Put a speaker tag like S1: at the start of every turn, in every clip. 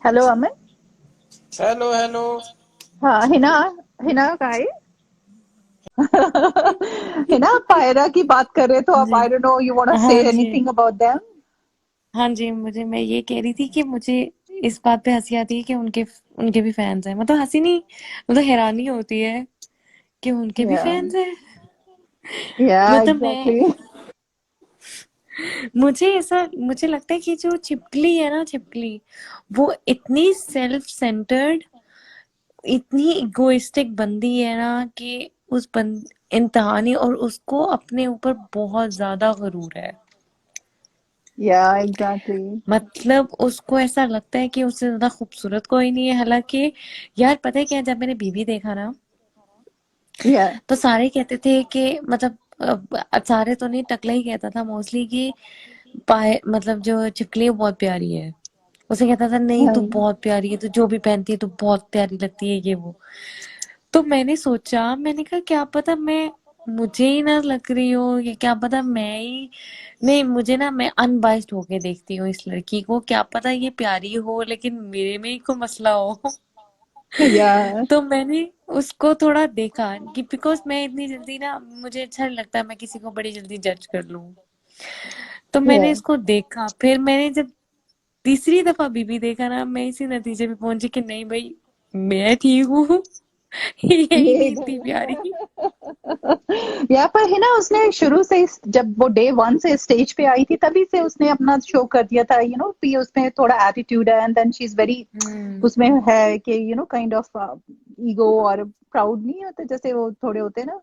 S1: Hello अमन।
S2: Hello hello.
S1: हाँ हिना। हिना कहाँ है? हिना, आप पायरा की बात कर रहे तो आप
S3: जी।
S1: I don't know you want to say
S3: हाँ जी।
S1: Anything about them?
S3: हाँ जी, मैं ये कह रही थी कि मुझे इस बात पे हंसी आती है कि उनके उनके भी फैंस हैं। मतलब हंसी नहीं, मतलब हैरानी होती है कि उनके भी
S1: या
S3: फैंस हैं।
S1: या
S3: मतलब मैं
S1: एग्जैक्टली।
S3: मुझे ऐसा मुझे लगता है कि जो छिपकली है ना, छिपकली वो इतनी सेल्फ सेंटर्ड, इतनी इगोइस्टिक बंदी है ना कि उस बंद इंतहानी, और उसको अपने ऊपर बहुत ज्यादा गरूर है।
S1: या एग्जैक्टली।
S3: मतलब उसको ऐसा लगता है कि उससे ज्यादा खूबसूरत कोई नहीं है। हालांकि यार पता है क्या, जब मैंने बीबी देखा ना,
S1: या
S3: तो सारे कहते थे कि मतलब सारे तो नहीं, टकला ही कहता था मोस्टली कि पाए मतलब जो छिपकली है वो बहुत प्यारी है। उसे कहता था नहीं तू बहुत प्यारी है, तू जो भी पहनती है तू बहुत प्यारी लगती है, ये वो। तो मैंने सोचा, मैंने कहा क्या पता मैं मुझे ही ना लग रही हो, या क्या पता मैं ही नहीं, मुझे ना, मैं अनबाइस्ड होके देखती हूँ इस लड़की को, क्या पता ये प्यारी हो लेकिन मेरे में ही कोई मसला हो।
S1: या
S3: तो मैंने उसको थोड़ा देखा कि बिकॉज मैं इतनी जल्दी ना, मुझे अच्छा नहीं लगता मैं किसी को बड़ी जल्दी जज कर लूं। तो
S1: या
S3: मैंने इसको देखा, फिर मैंने जब तीसरी दफा बीबी देखा ना, मैं इसी नतीजे पे पहुंची कि नहीं भाई, मैं ठीक हूँ। यही
S1: ये
S3: नहीं इतनी प्यारी।
S1: या पर है ना, उसने शुरू से जब वो डे वन से स्टेज पे आई थी तभी से उसने अपना शो कर दिया था, कि उसमें थोड़ा एटीट्यूड है and then she is very,
S3: hmm.
S1: उसमें है कि काइंड ऑफ ईगो और प्राउड नहीं होते जैसे वो थोड़े होते हैं ना।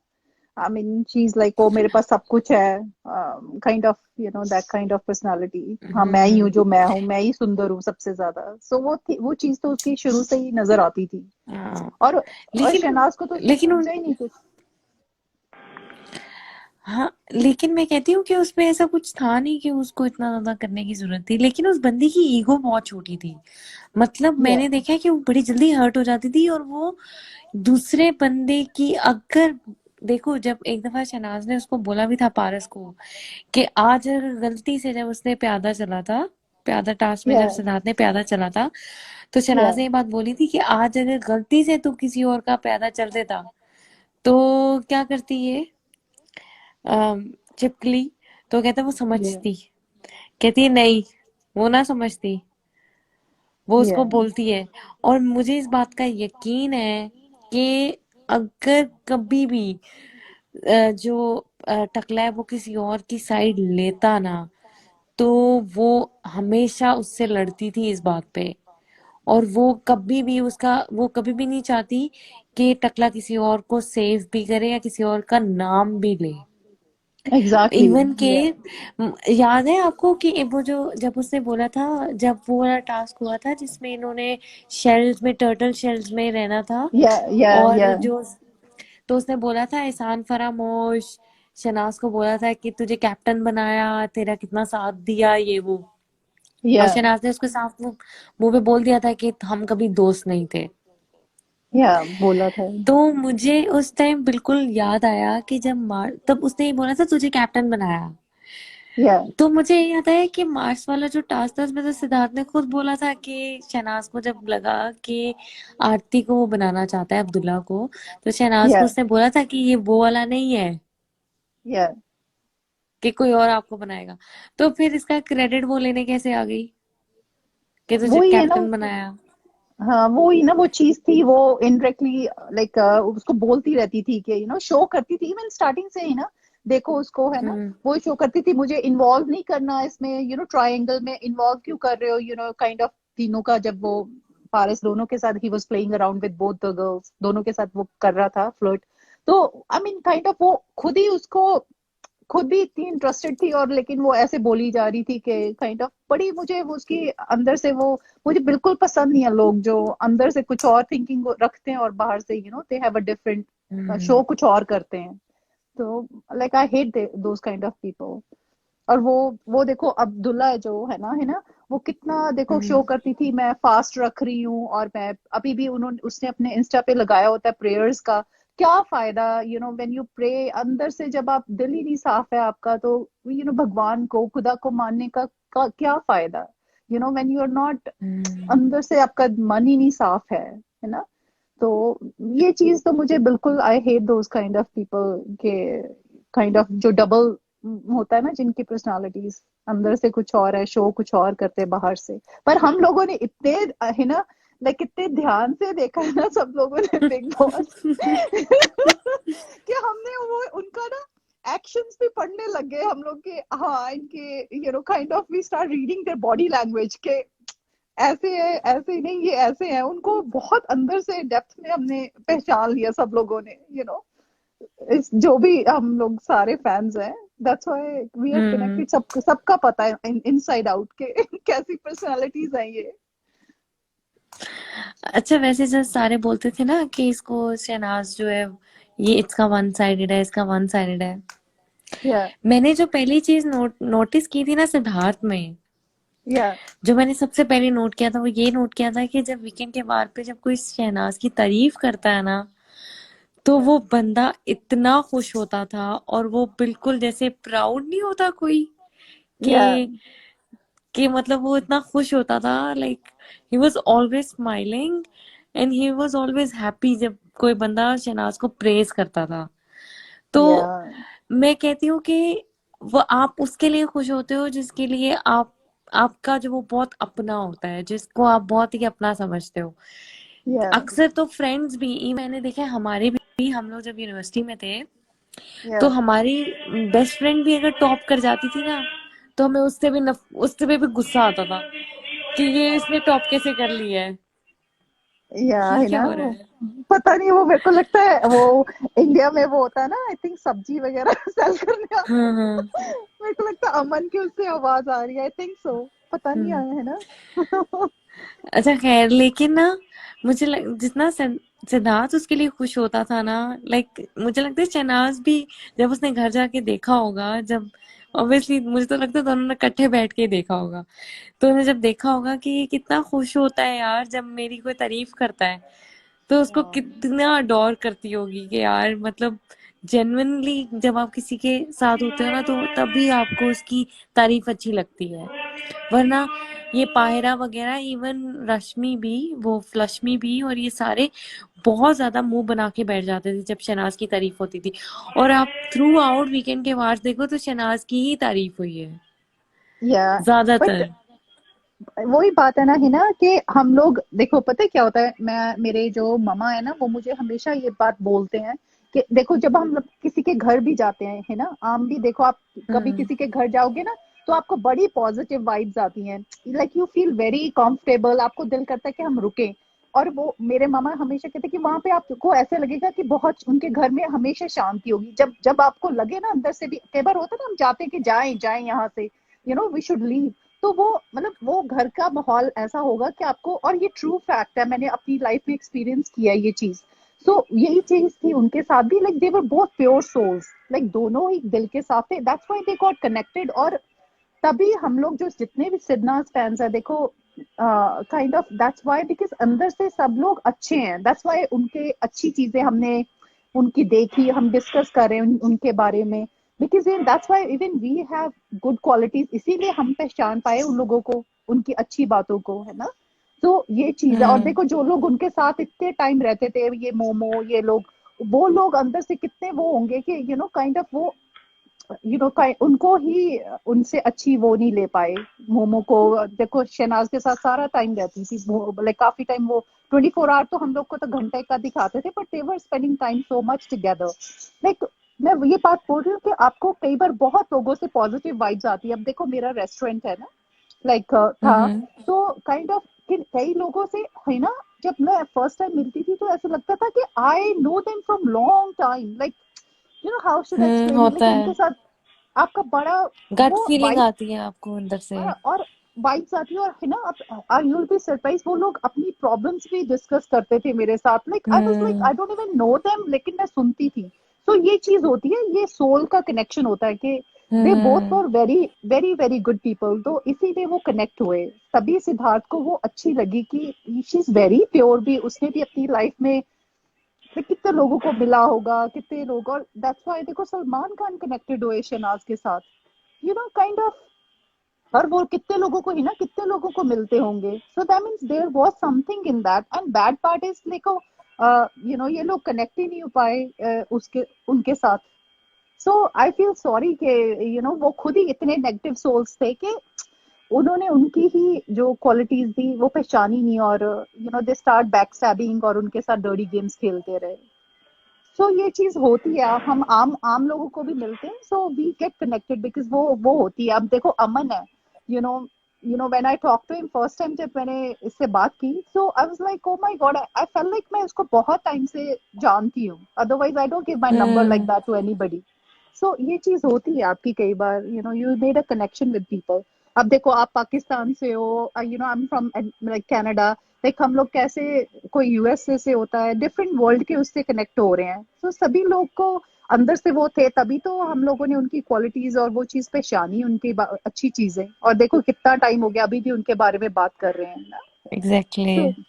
S1: I mean she is like, वो मेरे पास सब कुछ है, kind of that kind of personality. हाँ, मैं ही हूँ
S3: हम्म।
S1: जो मैं हूँ, मैं ही सुंदर हूँ सबसे ज्यादा। सो वो चीज तो उसकी शुरू से ही नजर आती थी।
S3: हाँ।
S1: और
S3: लेकिन
S1: शहनाज को तो
S3: लेकिन
S1: समझा ही नहीं कुछ।
S3: हाँ, लेकिन मैं कहती हूँ कि उसमें ऐसा कुछ था नहीं कि उसको इतना ज्यादा करने की जरूरत थी, लेकिन उस बंदी की ईगो बहुत छोटी थी। मतलब
S1: या
S3: मैंने देखा है कि वो बड़ी जल्दी हर्ट हो जाती थी, और वो दूसरे बंदे की अगर, देखो जब एक दफा शहनाज ने उसको बोला भी था पारस को कि आज अगर गलती से, जब उसने प्यादा चला था, प्यादा टास्क में
S1: या
S3: जब सिद्धार्थ ने प्यादा चला था, तो
S1: या
S3: शहनाज ने ये बात बोली थी कि आज अगर गलती से तू किसी और का प्यादा चल देता तो क्या करती ये छिपकली। तो कहता वो
S1: या
S3: समझती, कहती है नहीं, वो ना समझती, वो
S1: या
S3: उसको बोलती है। और मुझे इस बात का यकीन है कि अगर कभी भी जो टकला है वो किसी और की साइड लेता ना, तो वो हमेशा उससे लड़ती थी इस बात पे। और वो कभी भी नहीं चाहती कि टकला किसी और को सेव भी करे या किसी और का नाम भी ले।
S1: एग्जैक्टली।
S3: इवन के
S1: या
S3: याद है आपको कि वो जो, जब उसने बोला था, जब वो वाला टास्क हुआ था जिसमें इन्होंने शेल्स में, टर्टल शेल्स में रहना था,
S1: या
S3: और जो, तो उसने बोला था एहसान फरामोश, शनाज को बोला था कि तुझे कैप्टन बनाया, तेरा कितना साथ दिया, ये वो। और
S1: या
S3: शनाज ने उसके साथ मुंह पे बोल दिया था कि हम कभी दोस्त नहीं थे।
S1: या बोला था।
S3: तो मुझे उस टाइम बिल्कुल याद आया कि जब मार, तब उसने ये बोला था तुझे कैप्टन बनाया।
S1: या
S3: तो मुझे याद आया कि मार्स वाला जो टास्क था उसमें तो सिद्धार्थ ने खुद बोला था कि शहनाज को जब लगा कि आरती को वो बनाना चाहता है, अब्दुल्ला को, तो शहनाज
S1: या
S3: को उसने बोला था कि ये वो वाला नहीं है
S1: या
S3: कि कोई और आपको बनाएगा। तो फिर इसका क्रेडिट वो लेने कैसे आ गई कि तुझे
S1: वही है ना।
S3: कैप्टन बनाया।
S1: हाँ, वो ही ना, वो चीज थी, वो इनडायरेक्टली लाइक उसको बोलती रहती थी कि शो करती थी इवन स्टार्टिंग से ही ना। देखो उसको, है ना,
S3: हम्म।
S1: वो शो करती थी मुझे इन्वॉल्व नहीं करना इसमें, ट्रायंगल में इन्वॉल्व क्यों कर रहे हो, काइंड ऑफ तीनों का, जब वो पारस दोनों के साथ he was playing around with both the girls, दोनों के साथ वो कर रहा था फ्लर्ट। तो आई मीन काइंड ऑफ वो खुद भी इतनी इंटरेस्टेड थी, और लेकिन वो ऐसे बोली जा रही थी कि काइंड ऑफ बड़ी, मुझे वो उसकी अंदर से वो, मुझे बिल्कुल पसंद नहीं है लोग जो अंदर से कुछ और थिंकिंग रखते हैं और बाहर से they have a different
S3: hmm.
S1: Show कुछ और करते हैं। तो like I hate those kind of people. और वो देखो अब्दुल्ला जो है ना, वो कितना देखो शो
S3: हम्म।
S1: करती थी, मैं फास्ट रख रही हूँ, और मैं अभी भी, उन्होंने उसने अपने इंस्टा पे लगाया होता है प्रेयर्स का। क्या फायदा, व्हेन यू प्रे अंदर से, जब आप दिल ही नहीं साफ है आपका, तो भगवान को, खुदा को मानने का क्या फायदा? You know when you are not
S3: hmm.
S1: अंदर से, आपका मन ही नहीं साफ है ना। तो ये चीज तो मुझे बिल्कुल, I hate those kind of people के, काइंड ऑफ जो डबल होता है ना, जिनकी पर्सनालिटीज अंदर से कुछ और है, शो कुछ और करते हैं बाहर से। पर हम लोगों ने इतने, है ना, लाइक कितने ध्यान से देखा है ना सब लोगों ने बिग बॉस कि हमने वो उनका ना एक्शंस भी पढ़ने लग गए हम लोग के। हाँ, इनके you know kind of we start reading their body language के, ऐसे है, ऐसे नहीं, ये ऐसे है। उनको बहुत अंदर से डेप्थ में हमने पहचान लिया सब लोगों ने, यू नो, इस जो भी हम लोग सारे फैंस हैं, that's why we are
S3: hmm.
S1: Connected. सब सबका पता है इनसाइड आउट के कैसी पर्सनालिटीज हैं ये।
S3: अच्छा, वैसे जब सारे बोलते थे ना कि इसको शहनाज जो है ये इसका वन साइडेड है, इसका वन साइडेड है,
S1: या
S3: मैंने जो पहली चीज नोटिस की थी ना सिद्धार्थ में,
S1: या
S3: जो मैंने सबसे पहले नोट किया था वो ये नोट किया था कि जब वीकेंड के बार पे जब कोई शहनाज की तारीफ करता है ना, तो
S1: या
S3: वो बंदा इतना खुश होता था, और वो बिल्कुल जैसे प्राउड नहीं होता कोई
S1: या
S3: कि मतलब वो इतना खुश होता था, like he was always smiling and he was always happy जब कोई बंदा शहनाज को प्रेज करता था। तो
S1: या
S3: मैं कहती हूँ कि वो आप उसके लिए खुश होते हो जिसके लिए आपका जो वो बहुत अपना होता है, जिसको आप बहुत ही अपना समझते हो।
S1: या
S3: अक्सर तो फ्रेंड्स भी, मैंने देखा है हमारे भी, हम लोग जब यूनिवर्सिटी में थे
S1: या
S3: तो हमारी बेस्ट फ्रेंड भी अगर टॉप कर जाती थी ना, तो हमें उससे भी गुस्सा आता था कि ये इसने टॉप कैसे कर लिया है,
S1: या
S3: ये
S1: है
S3: क्या
S1: ना,
S3: हो रहा है।
S1: पता नहीं, वो मेरे को लगता है वो इंडिया में वो होता है ना, आई थिंक सब्जी वगैरह सेल करने आता
S3: हाँ
S1: है।
S3: हाँ।
S1: मेरे को लगता है अमन की उससे आवाज आ रही है, आई थिंक सो, पता नहीं
S3: हम्म।
S1: आया है ना।
S3: अच्छा खैर, लेकिन ना जितना सिद्धार्थ उसके लिए खुश होता था ना, लाइक मुझे लगता है शहनाज भी जब उसने घर जाके देखा होगा, जब ऑब्वियसली मुझे तो लगता है दोनों ने इकट्ठे बैठ के ही देखा होगा, तो उन्हें जब देखा होगा कि ये कितना खुश होता है यार जब मेरी कोई तारीफ करता है, तो उसको कितना अडोर करती होगी कि यार मतलब जेन्युइनली जब आप किसी के साथ होते हो ना, तो तभी आपको उसकी तारीफ अच्छी लगती है। वरना ये पायरा वगैरह, इवन रश्मि भी, वो फ्लश्मी भी, और ये सारे बहुत ज्यादा मुंह बना के बैठ जाते थे जब शहनाज की तारीफ होती थी। और आप थ्रू आउट वीकेंड के वार्स देखो तो शहनाज की ही तारीफ हुई है
S1: या बट
S3: ज्यादातर।
S1: वही बात है ना, है ना, कि हम लोग देखो, पता है क्या होता है, मैं, मेरे जो मामा है ना, वो मुझे हमेशा ये बात बोलते हैं कि देखो, जब हम लोग किसी के घर भी जाते हैं, है ना, आम भी देखो, आप कभी
S3: हम्म।
S1: किसी के घर जाओगे ना, तो आपको बड़ी पॉजिटिव वाइब्स आती हैं, like you feel very comfortable, आपको दिल करता है कि हम रुके। और वो मेरे मामा हमेशा कहते हैं कि वहां पे आपको ऐसे लगेगा कि बहुत, उनके घर में हमेशा शांति होगी। जब जब आपको लगे ना अंदर से भी, कई बार होता है ना, हम चाहते हैं कि जाएं जाएं यहाँ से, you know we should leave, तो वो मतलब वो घर का माहौल ऐसा होगा कि आपको, और ये ट्रू फैक्ट है, मैंने अपनी लाइफ में एक्सपीरियंस किया है ये चीज। सो यही चीज थी उनके साथ भी, like they were both pure souls, like दोनों ही दिल के साथ थे, that's why they got connected. और तभी हम लोग जो जितने भी सिडनाज फैंस है, देखो, kind of that's why, because अंदर से सब लोग अच्छे हैं, दैट्स व्हाई उनके अच्छी चीजें हमने उनकी देखी, हम डिस्कस कर रहे हैं उनके बारे में, because that's why even we have good qualities, इसीलिए हम पहचान पाए उन लोगों को, उनकी अच्छी बातों को, है ना। तो ये चीज है। और
S3: हम्म।
S1: देखो, जो लोग उनके साथ इतने टाइम रहते थे, ये मोमो, ये लोग, वो लोग अंदर से कितने वो होंगे कि यू नो काइंड ऑफ वो, यू नो उनको ही उनसे अच्छी वो नहीं ले पाए। मोमो को देखो, शहनाज के साथ सारा टाइम रहती थी, लाइक काफी टाइम, वो 24 आवर तो हम लोग को तो घंटे का दिखाते थे, but they were spending time so much together. Like मैं ये बात बोल रही हूँ कि आपको कई बार बहुत लोगों से पॉजिटिव वाइब्स आती है। अब देखो, मेरा रेस्टोरेंट है ना, लाइक था,
S3: हम्म।
S1: तो काइंड ऑफ कई लोगों से, है ना, जब मैं फर्स्ट टाइम मिलती थी तो ऐसा लगता था कि I know them from long time, like you know how should I explain it,
S3: होता
S1: लाइक
S3: है,
S1: उनके साथ आपका बड़ा
S3: गट
S1: वो
S3: फीलिंग
S1: वाइब,
S3: आती है आपको अंदर से।
S1: और वाइब्स आती है, और है ना, आप यू विल बी सरप्राइज, वो लोग अपनी प्रॉब्लम्स भी डिस्कस करते थे मेरे साथ, like I was like
S3: hmm.
S1: I don't even know them, लेकिन मैं सुनती थी। सो ये चीज होती है, ये सोल का कनेक्शन होता है कि they both
S3: hmm.
S1: Were very very very good people, तो इसीलिए वो कनेक्ट हुए। तभी सिद्धार्थ को वो अच्छी लगी कि शी इज वेरी प्योर भी, उसने भी अपनी लाइफ में फिर कितने लोगों को मिला होगा, कितने लोग, और दैट्स व्हाई देखो, सलमान खान कनेक्टेड हुए शहनाज के साथ, यू नो काइंड ऑफ, और वो कितने लोगों को ही ना, कितने लोगों को मिलते होंगे. So that means there was something in that. And bad part is देखो, ये लोग कनेक्ट ही नहीं हो पाए उसके उनके साथ. सो आई फील सॉरी कि वो खुद ही इतने नेगेटिव सोल्स थे कि उन्होंने उनकी ही जो क्वालिटीज थी वो पहचानी नहीं, और दे स्टार्ट बैक स्टैबिंग और उनके साथ डर्टी गेम्स खेलते रहे. सो ये चीज होती है. हम आम आम लोगों को भी मिलते हैं, so we get connected because वो होती है. अब देखो अमन है, you know when I talk to him first time जब मैंने इससे बात की, so I was like oh my god, I feel like मैं उसको बहुत टाइम से जानती हूँ. Otherwise I don't give my number like
S3: hmm.
S1: That to anybody. So ये चीज होती है आपकी कई बार, you made a connection with people. अब देखो आप पाकिस्तान से हो, I am from like Canada. Like हम लोग कैसे, कोई यूएसए से होता है, डिफरेंट वर्ल्ड के उससे कनेक्ट हो रहे हैं. तो सभी लोग को अंदर से वो थे, तभी तो हम लोगों ने उनकी क्वालिटीज और वो चीज पहचानी, उनकी अच्छी चीजें. और देखो कितना टाइम हो गया, अभी भी उनके बारे में बात कर रहे हैं ना.
S3: एग्जैक्टली।
S1: तो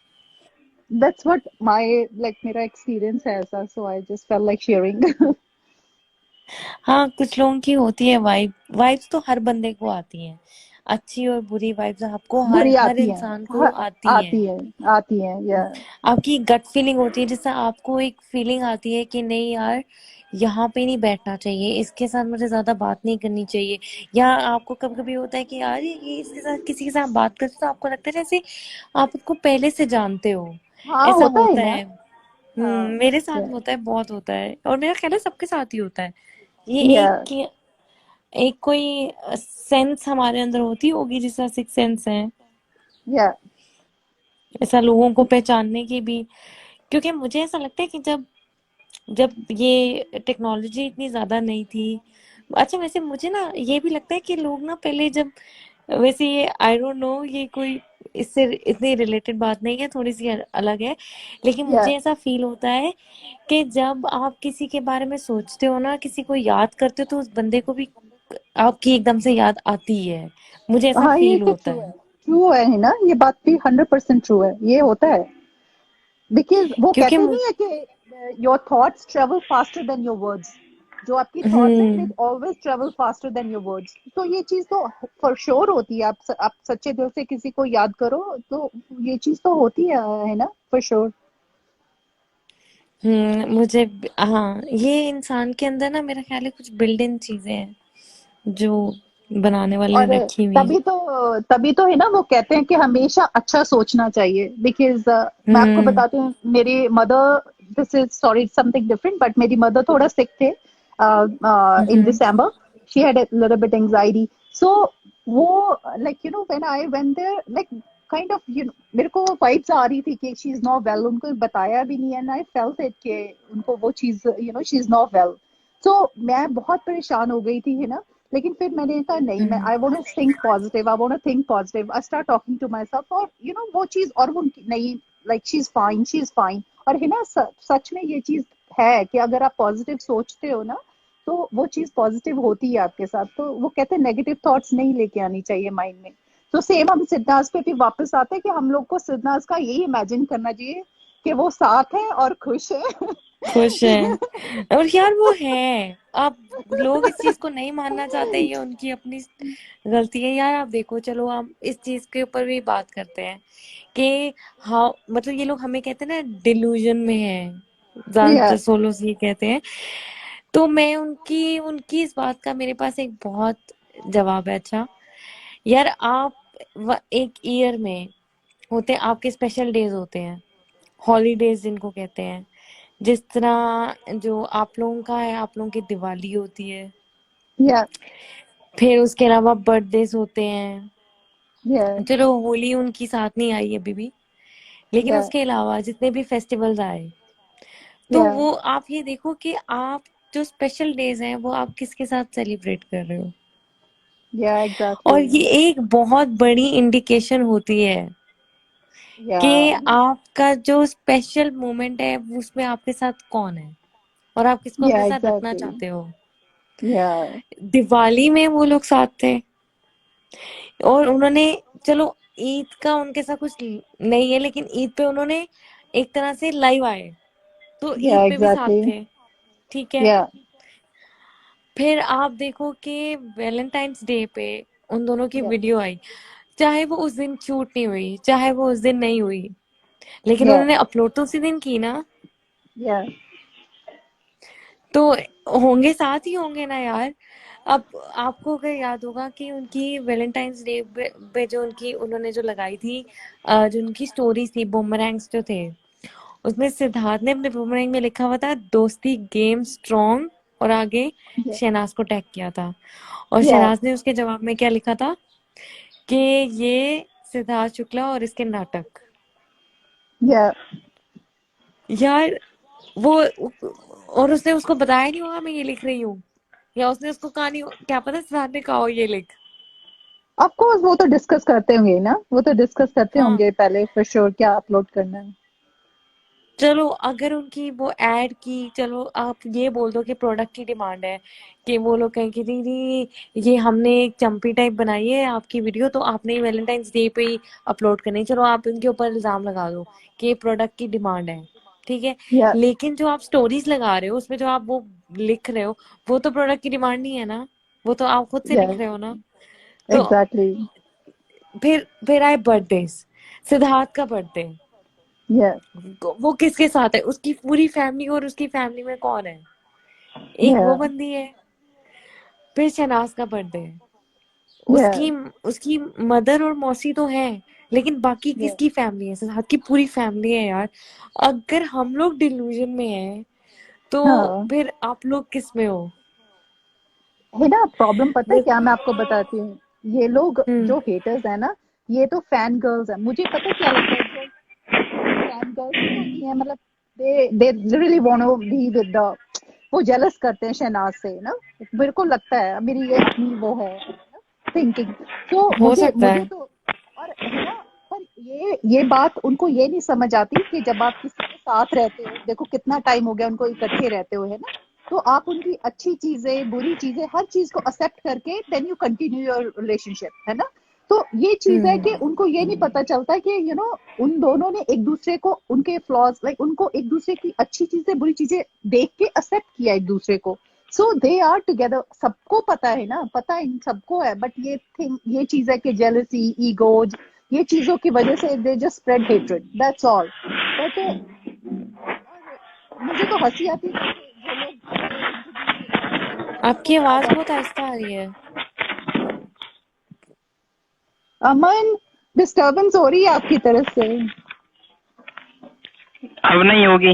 S1: दैट्स व्हाट माय लाइक मेरा एक्सपीरियंस है ऐसा. So I just feel like sharing.
S3: हाँ, कुछ लोगों की होती है वाइब, वाइब्स तो हर बंदे को आती हैं, अच्छी और बुरी वाइब्स आपको हर
S1: बुरी
S3: हर
S1: आती है.
S3: इंसान को आती हैं।
S1: आती है. आती है या.
S3: आपकी गट फीलिंग होती है, जिससे आपको एक फीलिंग आती है कि नहीं यार, यहाँ पे नहीं बैठना चाहिए, इसके साथ मुझे ज्यादा बात नहीं करनी चाहिए। या आपको कभी कभी होता है कि यार ये इसके साथ, किसी के साथ बात करते तो आपको लगता है जैसे आप उसको पहले से जानते हो।
S1: हाँ
S3: ऐसा
S1: होता है
S3: होता
S1: ना.
S3: है।
S1: हाँ.
S3: मेरे साथ
S1: या.
S3: होता है, बहुत होता है, और मेरा ख्याल है सबके साथ ही होता है। ये
S1: या.
S3: एक कोई सेंस हमारे अंदर होती होगी, जिसका सिक्स सेंस है,
S1: या.
S3: ऐसा लोगों को पहचानने की भी। क्योंकि मुझे ऐसा लगता है कि जब जब ये टेक्नोलॉजी इतनी ज्यादा नहीं थी। अच्छा, वैसे मुझे ना ये भी लगता है कि लोग ना पहले जब, वैसे ये आई डोंट नो, ये कोई इससे इतनी रिलेटेड बात नहीं है, थोड़ी सी अलग है, लेकिन
S1: या.
S3: मुझे ऐसा फील होता है कि जब आप किसी के बारे में सोचते हो ना, किसी को याद करते हो, तो उस बंदे को भी आपकी एकदम से याद आती है। मुझे ऐसा
S1: हाँ ये
S3: फील
S1: तो
S3: होता
S1: ट्रू है.
S3: है।
S1: ट्रू है ना, ये बात भी 100% ट्रू है. ये होता है बिकॉज वो
S3: क्योंकि
S1: कहते नहीं है कि your thoughts travel faster than your words. जो आपकी थॉट्स है they
S3: hmm
S1: always travel faster than your words. तो ये चीज तो फॉर श्योर होती है. आप सच्चे दिल से किसी को याद करो तो ये चीज तो होती है ना, फॉर श्योर.
S3: हाँ, ये इंसान के अंदर ना, मेरा ख्याल है कुछ बिल्ड इन चीजें हैं जो बनाने वाले
S1: और
S3: ने रखी हुई हैं।
S1: तभी तो है ना, वो कहते हैं कि हमेशा अच्छा सोचना चाहिए. बिकॉज मैं आपको
S3: हम्म
S1: बताती हूँ, मेरी mother, this is sorry something different, but मेरी मदर थोड़ा सिक थे in
S3: hmm
S1: December. She had a little bit anxiety. So वो like when I went there, like kind of मेरे को वाइब्स आ रही थी कि शी इज नॉट वेल. उनको बताया भी नहीं, एंड आई फेल्ट इट कि उनको वो चीज, शी इज नॉट वेल. सो मैं बहुत परेशान हो गई थी, है ना. लेकिन फिर मैंने कहा नहीं, मैं
S3: hmm
S1: I want to think positive, I want to think positive. I start talking to myself, और वो चीज, और वो नहीं, like she is fine, she is fine. और है ना, सच में ये चीज है कि अगर आप पॉजिटिव सोचते हो ना, तो वो चीज पॉजिटिव होती है आपके साथ. तो वो कहते हैं नेगेटिव थॉट्स नहीं लेके आनी चाहिए माइंड में. तो सेम हम सिद्धांत पे भी वापस आते हैं कि हम लोग को सिद्धांत का यही इमेजिन करना चाहिए कि वो साथ है और खुश है.
S3: खुश है। और यार वो है, आप लोग इस चीज को नहीं मानना चाहते, ये उनकी अपनी गलती है यार। आप देखो, चलो हम इस चीज के ऊपर भी बात करते हैं कि हाँ, मतलब ये लोग हमें कहते हैं ना डिल्यूजन में है,
S1: या.
S3: ज्यादातर सोलोज ये कहते हैं। तो मैं उनकी उनकी इस बात का मेरे पास एक बहुत जवाब है। अच्छा यार, आप एक ईयर में होते हैं आपके स्पेशल डेज होते हैं, हॉलीडेज जिनको कहते हैं। जिस तरह जो आप लोगों का है, आप लोगों की दिवाली होती है,
S1: या.
S3: फिर उसके अलावा बर्थडेज होते हैं।
S1: या.
S3: चलो होली उनकी साथ नहीं आई अभी भी, लेकिन
S1: या.
S3: उसके अलावा जितने भी फेस्टिवल्स आए, तो
S1: या.
S3: वो आप ये देखो कि आप जो स्पेशल डेज हैं वो आप किसके साथ सेलिब्रेट कर रहे हो।
S1: या.
S3: और
S1: एग्जैक्टली.
S3: ये एक बहुत बड़ी इंडिकेशन होती है
S1: या.
S3: कि आपका जो स्पेशल मोमेंट है उसमें आपके साथ कौन है, और आप किसको
S1: या.
S3: अपने साथ रखना
S1: एग्जैक्टली.
S3: चाहते हो।
S1: या.
S3: दिवाली में वो लोग साथ थे, और उन्होंने, चलो ईद का उनके साथ कुछ नहीं है, लेकिन ईद पे उन्होंने एक तरह से लाइव आए, तो
S1: या.
S3: ईद पे भी साथ
S1: एग्जैक्टली.
S3: थे। ठीक है।
S1: या.
S3: फिर आप देखो कि वैलेंटाइंस डे पे उन दोनों की
S1: Yeah.
S3: वीडियो आई, चाहे वो उस दिन शूट नहीं हुई, चाहे वो उस दिन नहीं हुई, लेकिन
S1: Yeah.
S3: उन्होंने अपलोड तो उसी दिन की ना,
S1: Yeah.
S3: तो होंगे साथ ही होंगे ना यार। अब आपको अगर याद होगा कि उनकी वैलेंटाइंस डे पे जो उनकी उन्होंने जो लगाई थी, जो उनकी स्टोरीज थी, बुमरैंग्स जो थे, उसमें सिद्धार्थ ने अपने बुमरैंग में लिखा हुआ था दोस्ती गेम स्ट्रॉन्ग, और आगे
S1: Yeah.
S3: शहनाज को टैग किया था, और
S1: Yeah.
S3: शहनाज ने उसके जवाब में क्या लिखा था कि ये सिद्धार्थ शुक्ला और इसके नाटक।
S1: Yeah.
S3: यार वो, और उसने उसको बताया नहीं होगा मैं ये लिख रही हूँ, या उसने उसको कहा नहीं, क्या पता सिद्धार्थ ने कहा हो ये लिख।
S1: ऑफ कोर्स वो तो डिस्कस करते होंगे ना, वो तो डिस्कस करते
S3: हाँ,
S1: होंगे पहले फॉर श्योर क्या अपलोड करना है।
S3: चलो अगर उनकी वो ऐड की, चलो आप ये बोल दो कि प्रोडक्ट की डिमांड है, कि वो लोग कहें कि दीदी ये हमने एक चंपी टाइप बनाई है आपकी वीडियो, तो आपने वैलेंटाइंस डे पे ही अपलोड करनी है, चलो आप इनके ऊपर इल्जाम लगा दो कि ये प्रोडक्ट की डिमांड है, ठीक है।
S1: या
S3: लेकिन जो आप स्टोरीज लगा रहे हो उसमें जो आप वो लिख रहे हो, वो तो प्रोडक्ट की डिमांड नहीं है ना, वो तो आप खुद से
S1: या
S3: लिख रहे हो ना। तो
S1: एग्जैक्टली।
S3: फिर आए बर्थडे, सिद्धार्थ का बर्थडे,
S1: या
S3: वो किसके साथ है, उसकी पूरी फैमिली, और उसकी फैमिली में कौन है, एक
S1: या
S3: वो बंदी है। फिर शहनाज का बर्थडे है,
S1: या
S3: उसकी उसकी मदर और मौसी तो है, लेकिन बाकी
S1: या
S3: किसकी फैमिली है, सिद्धार्थ की पूरी फैमिली है यार। अगर हम लोग डिल्यूजन में हैं तो
S1: हाँ
S3: फिर आप लोग किस में हो।
S1: है ना। प्रॉब्लम पता है
S3: वो
S1: क्या, मैं आपको बताती हूँ। ये लोग
S3: हम्म
S1: जो हेटर्स है ना, ये तो फैन गर्ल्स है। मुझे पता है क्या लगता है, जो फैन गर्ल्स नहीं होती है, मतलब they really want to be with the, वो जेलस करते हैं शहनाज से ना। मेरे को लगता है, मेरी ये अपनी वो है थिंकिंग। तो
S3: हो
S1: मुझे
S3: सकता
S1: मुझे
S3: है।
S1: तो, और है ना, पर ये बात उनको ये नहीं समझ आती कि जब आप किसी के साथ रहते हो, देखो कितना टाइम हो गया उनको इकट्ठे रहते हुए, है ना। तो आप उनकी अच्छी चीजें बुरी चीजें हर चीज को एक्सेप्ट करके then you continue your relationship, है ना। तो ये चीज है कि उनको ये नहीं पता चलता कि उन दोनों ने एक दूसरे को, उनके फ्लॉज, लाइक उनको एक दूसरे की अच्छी चीजें बुरी चीजें देख के एक्सेप्ट किया एक दूसरे को। सो दे आर टुगेदर। सबको पता है ना, पता इन सबको है, बट ये चीज है कि जेलसी, ईगोज, ये चीजों की वजह से they just spread hatred, that's all. But मुझे तो हंसी आती है कि जो लोग इंट्रोड्यूस
S3: आपकी
S1: करते
S3: आवाज
S1: हैं।
S3: बहुत आहिस्ता आ रही है।
S1: अमन, डिस्टरबेंस हो रही है आपकी तरफ से।
S2: अब नहीं होगी।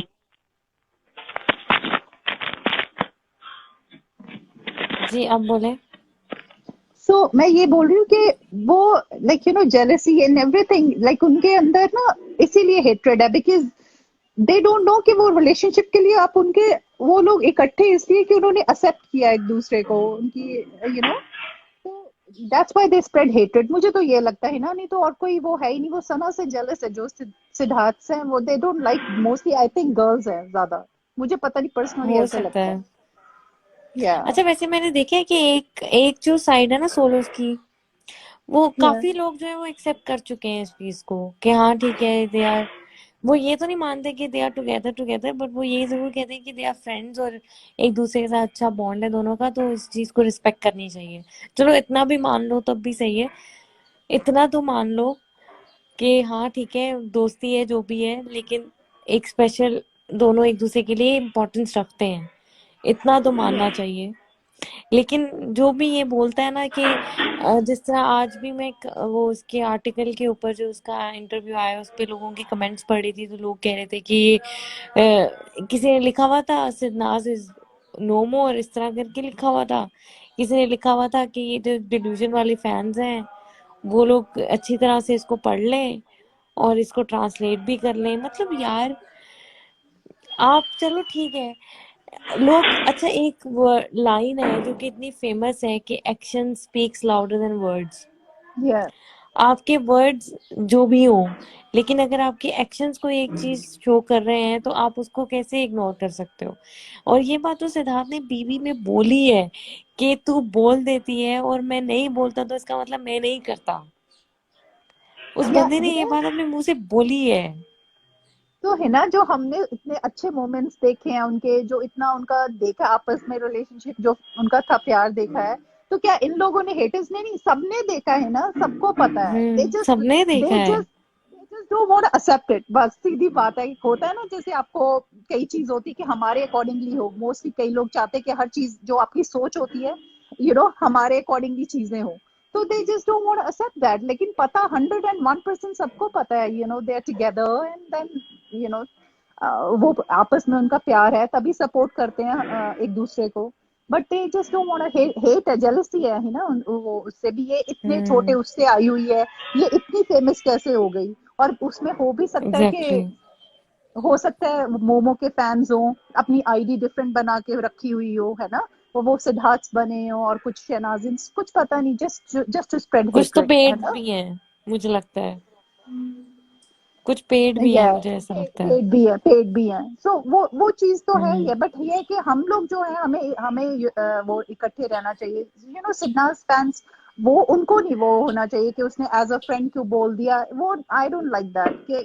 S3: जी अब बोले।
S1: मैं ये बोल रही हूँ कि वो, like jealousy and everything, like उनके अंदर ना इसीलिए हेट्रेड है, बिकॉज दे डोंट नो कि वो रिलेशनशिप के लिए आप उनके, वो लोग इकट्ठे इसलिए कि उन्होंने एक्सेप्ट किया एक दूसरे को उनकी, तो that's why they spread hatred. मुझे तो ये लगता है ना, नहीं तो और कोई वो है ही नहीं। वो सना से जेलस है, जो सिद्धार्थ से हैं, वो they don't like, mostly I think girls है ज्यादा। मुझे पता नहीं, पर्सनली
S3: हो
S1: ऐसा
S3: सकता
S1: लगता है।
S3: है।
S1: या
S3: अच्छा वैसे मैंने देखा है कि एक एक जो साइड है ना सोलोस की, वो
S1: या
S3: काफी लोग जो है वो एक्सेप्ट कर चुके हैं इस चीज को कि हाँ ठीक है दे आर, वो ये तो नहीं मानते कि they are together together, but वो ये जरूर कहते हैं कि दे आर फ्रेंड्स, और एक दूसरे के साथ अच्छा बॉन्ड है दोनों का, तो इस चीज को रिस्पेक्ट करनी चाहिए। चलो इतना भी मान लो तब भी सही है, इतना तो मान लो कि हाँ ठीक है दोस्ती है जो भी है, लेकिन एक स्पेशल, दोनों एक दूसरे के लिए इम्पोर्टेंस रखते हैं, इतना तो मानना चाहिए। लेकिन जो भी ये बोलता है ना कि जिस तरह आज भी मैं वो उसके आर्टिकल के ऊपर जो उसका इंटरव्यू आया उस पे लोगों के कमेंट्स पढ़ रही थी, तो लोग कह रहे थे कि किसी ने लिखा हुआ था सिदनाज इज नो मोर, इस तरह करके लिखा हुआ था। किसी ने लिखा हुआ था कि ये जो डिल्यूजन वाले फैंस हैं वो लोग अच्छी तरह से इसको पढ़ लें और इसको ट्रांसलेट भी कर लें। मतलब यार आप, चलो ठीक है लोग, अच्छा एक लाइन है जो कि इतनी फेमस है कि action speaks louder than words.
S1: या
S3: आपके वर्ड्स जो भी हो, लेकिन अगर आपके एक्शंस को एक चीज शो कर रहे हैं तो आप उसको कैसे इग्नोर कर सकते हो। और ये बात तो सिद्धार्थ ने बीवी में बोली है कि तू बोल देती है और मैं नहीं बोलता तो इसका मतलब मैं नहीं करता। उस
S1: या
S3: बंदे ने ये बात अपने मुंह से बोली है।
S1: तो है ना, जो हमने इतने अच्छे मोमेंट्स देखे हैं उनके, जो इतना उनका देखा आपस में रिलेशनशिप, जो उनका था प्यार देखा है, तो क्या इन लोगों ने, हेटर्स ने नहीं, सबने देखा है ना, सबको पता है।
S3: सबने देखा
S1: दे
S3: है।
S1: Just don't want accept it, बस सीधी बात है। होता है ना, जैसे आपको कई चीज होती है कि हमारे अकॉर्डिंगली हो, मोस्टली कई लोग चाहते हैं कि हर चीज जो आपकी सोच होती है, हमारे अकॉर्डिंगली चीजें हो। तो they just don't want accept that. लेकिन पता 101% सबको पता है, they are together and then you know वो आपस में उनका प्यार है, तभी सपोर्ट करते हैं एक दूसरे को। But they just don't want hate है, जेलसी है ना वो उससे भी। ये इतने छोटे
S3: हम्म।
S1: उससे आई हुई है, ये इतनी फेमस कैसे हो गई? और उसमें हो भी सकता है
S3: एग्जैक्टली।
S1: कि, हो सकता है मोमो के फैंस हो, अपनी आईडी डिफरेंट बना के रखी हुई हो, है ना, वो सिद्धार्थ बने हो और कुछ शहनाजिन, कुछ पता नहीं, जस्ट जस्ट टू स्प्रेड
S3: कुछ तो
S1: हेट्रेड, है
S3: पेड
S1: ना।
S3: भी है, मुझे लगता है। कुछ पेड भी है,
S1: या
S3: मुझे ऐसा लगता है।
S1: पेड भी है, पेड भी है। सो वो चीज तो है
S3: हम्म।
S1: ये। बट ये है कि हम लोग जो है, हमें हमें वो इकट्ठे रहना चाहिए, सिद्धार्थ फैंस। वो उनको नहीं वो होना चाहिए कि उसने एज अ फ्रेंड क्यों बोल दिया, वो आई डोंट लाइक दैट कि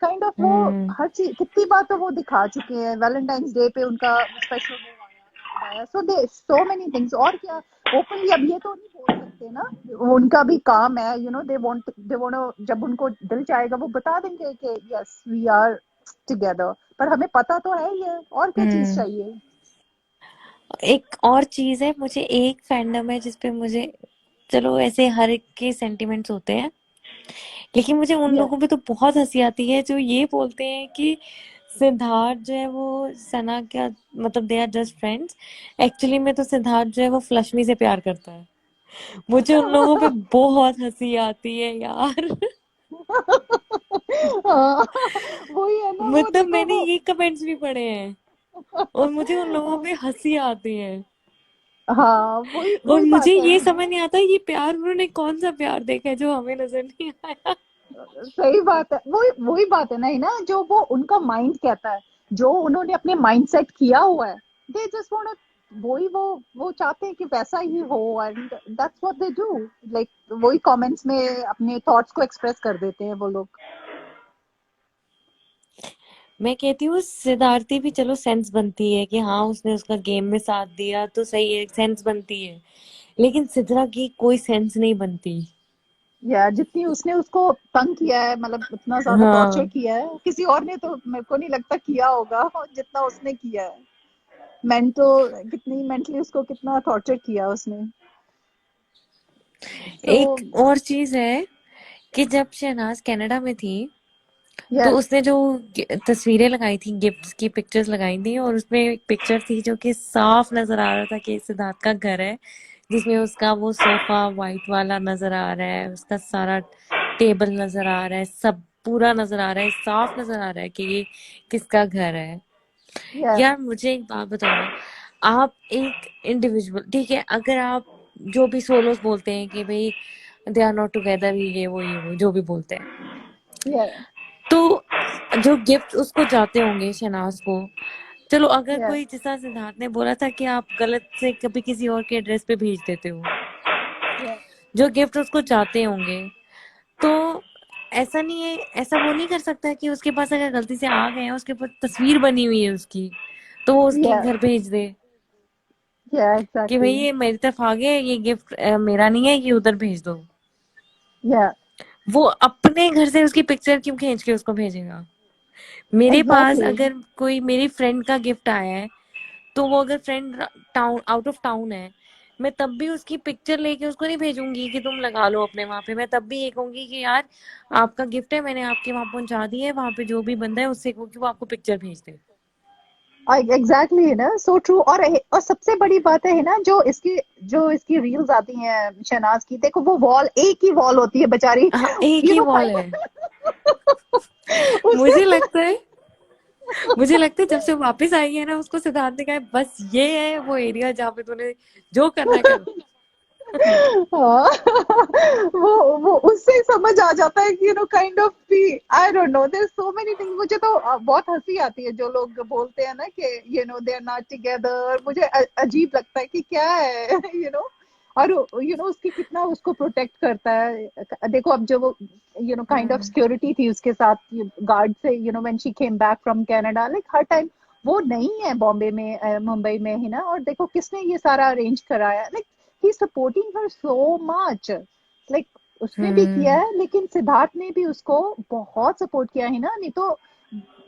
S1: काइंड ऑफ वो
S3: हम्म।
S1: हर चीज कितनी बार तो वो दिखा चुके हैं। वैलेंटाइंस डे पे उनका स्पेशल वो आया, सो दे सो मेनी थिंग्स। और क्या, ओपनली अब ये तो नहीं बोल सकते ना, उनका भी काम है, दे वांट, जब उनको दिल चाहेगा वो बता देंगे कि यस वी आर टुगेदर। पर हमें पता तो है ये, और क्या चीज
S3: हम्म।
S1: चाहिए?
S3: एक और चीज है, मुझे एक फैंडम है जिसपे मुझे, चलो ऐसे हर एक के सेंटिमेंट्स होते हैं, लेकिन मुझे उन
S1: या
S3: लोगों पे तो बहुत हंसी आती है जो ये बोलते हैं कि सिद्धार्थ जो है वो सना का, मतलब they are just friends. Actually में तो सिद्धार्थ जो है वो फ्लशमी से प्यार करता है। मुझे उन लोगों पे बहुत हंसी आती है यार।
S1: हाँ, वही है ना, वो
S3: मतलब
S1: देखो
S3: मैंने
S1: वो।
S3: ये कमेंट्स भी पढ़े हैं और मुझे उन लोगों पे हंसी आती है।
S1: हाँ, वही
S3: और
S1: वही
S3: मुझे
S1: बात है
S3: ये
S1: ना।
S3: समझ नहीं आता ये प्यार, उन्होंने कौन सा प्यार देखा है जो हमें नजर नहीं आया।
S1: सही बात है, वही वही बात है ना, जो वो उनका माइंड कहता है, जो उन्होंने अपने माइंड सेट किया हुआ है, दे जस्ट वांट, वही वो चाहते हैं कि वैसा ही हो, and that's what they do. Like वही कमेंट्स में अपने थॉट्स को एक्सप्रेस कर देते हैं वो लोग।
S3: मैं कहती हूँ सिद्धार्थी भी चलो सेंस बनती है कि हाँ उसने उसका गेम में साथ दिया तो सही है, सेंस बनती है। लेकिन सिद्रा की कोई सेंस नहीं बनती।
S1: या जितनी उसने उसको तंग किया है, मतलब इतना ज्यादा टॉर्चर
S3: हाँ।
S1: किया है, किसी और ने तो मेरे को नहीं लगता किया होगा जितना उसने किया है। मेंटो कितनी मेंटली उसको कितना टॉर्चर किया उसने। सो
S3: एक और चीज है कि जब शहनाज कनाडा में थी तो
S1: यस
S3: उसने जो तस्वीरें लगाई थी, गिफ्ट्स की पिक्चर्स लगाई थी, और उसमें एक पिक्चर थी जो कि साफ नजर आ रहा था कि सिद्धार्थ का घर है, जिसमें उसका वो सोफा वाइट वाला नजर आ रहा है, उसका सारा टेबल नजर आ रहा है, सब पूरा नजर आ रहा है, साफ नजर आ रहा है कि ये किसका घर है।
S1: यस
S3: यार मुझे एक बात बताओ ना, आप एक इंडिविजुअल, ठीक है, अगर आप जो भी सोलोस बोलते हैं कि भाई दे आर नॉट टुगेदर, ये वो जो भी बोलते हैं,
S1: यस
S3: तो जो गिफ्ट उसको जाते होंगे शहनाज को, चलो अगर
S1: यस
S3: कोई, जैसा सिद्धार्थ ने बोला था कि आप गलत से कभी किसी और के एड्रेस पे भेज देते हो,
S1: यस
S3: जो गिफ्ट उसको जाते होंगे, तो ऐसा नहीं है, ऐसा वो नहीं कर सकता कि उसके पास अगर गलती से आ गए हैं, उसके पास तस्वीर बनी हुई है उसकी, तो वो उसके
S1: यस
S3: घर भेज दे
S1: या
S3: कि भाई
S1: एग्जैक्टली।
S3: ये मेरी तरफ आ गए, ये गिफ्ट मेरा नहीं है, ये उधर भेज दो।
S1: या
S3: वो अपने घर से उसकी पिक्चर क्यों खींच के उसको भेजेगा? मेरे पास
S1: एग्जैक्टली।
S3: अगर कोई मेरी फ्रेंड का गिफ्ट आया है, तो वो अगर friend town, out of town है, मैं तब भी उसकी पिक्चर लेके उसको नहीं भेजूंगी कि तुम लगा लो अपने वहां पे। मैं तब भी ये कहूंगी कि यार आपका गिफ्ट है, मैंने आपके वहां पहुंचा दी है, वहां पे जो भी बंदा है उससे कहूँ कि वो आपको पिक्चर भेज दे।
S1: एग्जैक्टली है ना, सो ट्रू। और सबसे बड़ी बात है ना, जो इसकी रील्स आती हैं शहनाज की, देखो वो वॉल, एक ही वॉल होती है बेचारी,
S3: हाँ, एक ही वॉल
S1: काइंड
S3: है।
S1: ऑफ उसे।
S3: मुझे लगता है मुझे लगता है जब से वापस आई है ना, उसको सिद्धार्थ ने कहा है, बस ये है वो एरिया जहाँ पे तूने जो करना है कर।
S1: हाँ, वो उससे समझ आ जाता है कि काइंड ऑफ भी, I don't know, there so many things. मुझे तो बहुत हंसी आती है जो लोग बोलते हैं ना कि दे आर नॉट टुगेदर। मुझे अजीब लगता है कि क्या है और उसकी कितना उसको प्रोटेक्ट करता है। देखो अब जो वो काइंड ऑफ
S3: हम्म।
S1: सिक्योरिटी थी उसके साथ गार्ड से, when she came back from Canada, like her time वो नहीं है बॉम्बे में, मुंबई में ही ना। और देखो किसने ये सारा अरेंज कराया, like he supporting her so much, like उसने भी किया
S3: हम्म।
S1: है, लेकिन सिद्धार्थ ने भी उसको बहुत सपोर्ट किया है ना, नहीं तो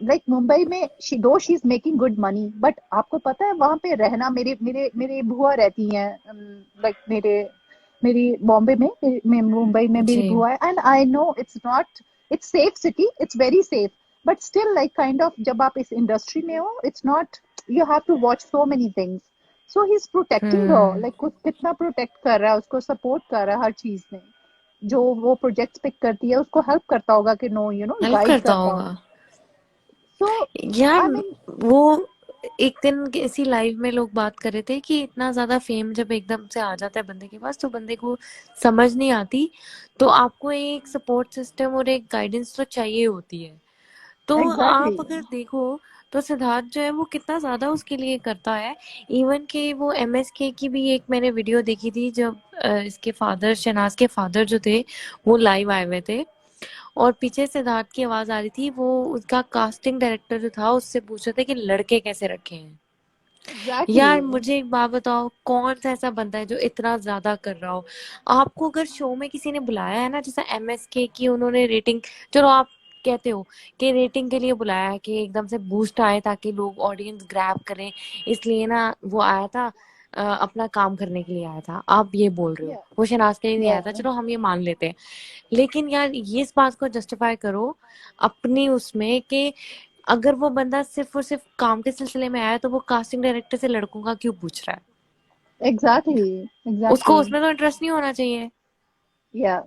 S1: लाइक मुंबई में she is making good money, but आपको पता है वहां पे रहना, मेरे मेरे मेरे बुआ रहती हैं, लाइक मेरी बॉम्बे में, मुंबई में मेरी
S3: जी।
S1: बुआ है, and I know it's not, it's safe city, it's very safe, but still like kind of जब आप इस इंडस्ट्री में हो, it's not, you have to watch so many things, so he is protecting her,
S3: hmm.
S1: Like कितना protect कर रहा है, उसको सपोर्ट कर रहा है हर चीज में, जो वो प्रोजेक्ट्स पिक करती है उसको हेल्प करता होगा कि no you know
S3: help
S1: guide
S3: करता
S1: करता
S3: होगा
S1: होगा, सो
S3: यार।
S1: आई मीन
S3: वो एक दिन इसी लाइव में लोग बात कर रहे थे कि इतना ज्यादा फेम जब एकदम से आ जाता है बंदे के पास तो बंदे को समझ नहीं आती, तो आपको एक सपोर्ट सिस्टम और एक गाइडेंस तो चाहिए होती है। तो
S1: एग्जैक्टली,
S3: आप अगर देखो तो सिद्धार्थ जो है वो कितना ज्यादा उसके लिए करता है। इवन के वो एमएसके की भी एक मैंने वीडियो देखी थी जब इसके फादर, शहनाज के फादर जो थे वो लाइव आए हुए थे और पीछे सिद्धार्थ की आवाज आ रही थी, वो उसका कास्टिंग डायरेक्टर जो था उससे पूछ रहे थे कि लड़के कैसे रखे हैं।
S1: एग्जैक्टली,
S3: यार मुझे एक बात बताओ, कौन सा ऐसा बंदा है जो इतना ज्यादा कर रहा हो। आपको अगर शो में किसी ने बुलाया है ना, जैसा एमएसके की उन्होंने रेटिंग, चलो आप कहते हो कि रेटिंग के लिए बुलाया है कि एकदम से बूस्ट आए ताकि लोग ऑडियंस ग्रैब करें, इसलिए ना वो आया था, अपना काम करने के लिए आया था, आप ये बोल रहे हो।
S1: या
S3: वो शनाज के लिए नहीं
S1: या
S3: आया था, चलो हम ये मान लेते हैं। लेकिन यार ये इस बात को जस्टिफाई करो अपनी उसमें कि अगर वो बंदा सिर्फ और सिर्फ काम के सिलसिले में आया तो वो कास्टिंग डायरेक्टर से लड़कों का क्यों पूछ रहा है।
S1: एग्जैक्टली,
S3: उसको
S1: एग्जैक्टली,
S3: उसमें तो इंटरेस्ट नहीं होना चाहिए।
S1: या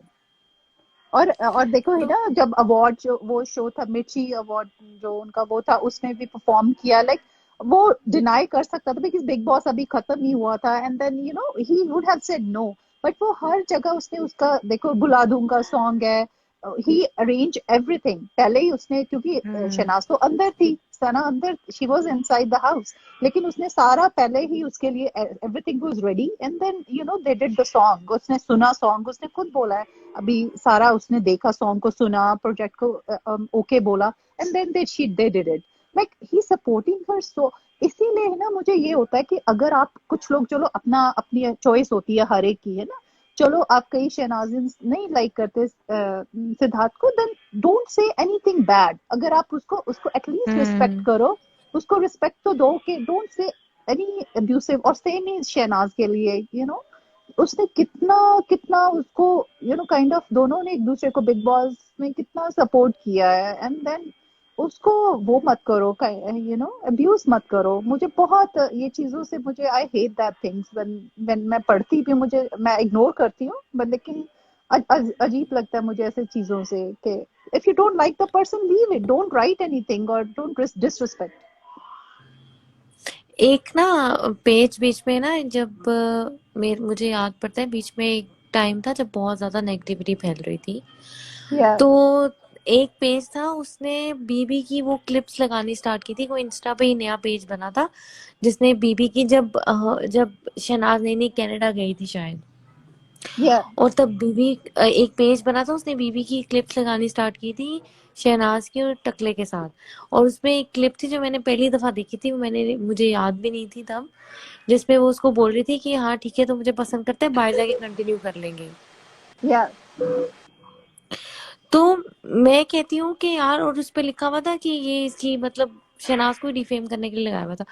S1: और देखो है
S3: तो
S1: ना, जब अवार्ड जो वो शो था मिर्ची अवार्ड, जो उनका वो था, उसमें भी परफॉर्म किया, लाइक वो डिनाई कर सकता था बिकॉज बिग बॉस अभी खत्म नहीं हुआ था, and then you know he would have said no, but वो हर जगह उसने उसका, देखो बुला दूंगा सॉन्ग है, ही अरेंज एवरीथिंग पहले ही उसने, क्योंकि
S3: हम्म।
S1: शनाज तो अंदर थी, सना अंदर, she was inside the house, लेकिन उसने सारा पहले ही उसके लिए everything was ready, and then you know they did the song, उसने सुना सॉन्ग, उसने खुद बोला है अभी, सारा उसने देखा सॉन्ग को, सुना प्रोजेक्ट को, ओके बोला, and then they did it, like he supporting her so, इसीलिए है ना, मुझे ये होता है कि अगर आप, कुछ लोग चलो अपना अपनी चॉइस होती है हर एक की, है ना, चलो आप कई शहनाजिन नहीं लाइक करते सिद्धार्थ को, then don't say anything bad, अगर आप उसको उसको एटलीस्ट रिस्पेक्ट
S3: हम्म।
S1: करो, उसको रिस्पेक्ट तो दो कि डोंट से एनी अब्यूसिव, और सेम ही शहनाज के लिए, यू नो उसने कितना कितना उसको, यू नो काइंड ऑफ, दोनों ने एक दूसरे को बिग बॉस में कितना सपोर्ट किया है, एंड देन उसको वो मत करो, यू नो अब्यूज मत करो, मुझे बहुत ये चीजों से, मुझे I hate that things, when मैं पढ़ती भी, मुझे मैं इग्नोर करती हूँ, बट लेकिन अजीब लगता है मुझे ऐसे चीजों से कि if you don't like the person leave it, don't write anything और डोंट डिसरिस्पेक्ट।
S3: एक ना पेज बीच में ना, जब मुझे याद पड़ता है बीच में एक टाइम था जब बहुत ज्यादा नेगेटिविटी फैल रही थी,
S1: या
S3: तो एक पेज था उसने बीबी की वो क्लिप्स लगानी स्टार्ट की थी, कोई इंस्टा पे ही नया पेज बना था जिसने बीबी की, जब शहनाज नई नई कनाडा गई थी शायद,
S1: या
S3: और तब बीबी एक पेज बना था, उसने बीबी की क्लिप्स लगानी स्टार्ट की थी शहनाज की और टकले के साथ। और उसमें एक क्लिप थी जो मैंने पहली दफा देखी थी, मुझे याद भी नहीं थी तब, जिसमें वो उसको बोल रही थी कि हाँ ठीक है तो मुझे पसंद करते हैं, बाहर जाके कंटिन्यू कर लेंगे।
S1: या
S3: तो मैं कहती हूँ कि यार, और उस पे लिखा हुआ था कि ये इसकी मतलब शहनाज को डिफेम करने के लिए लगाया हुआ था।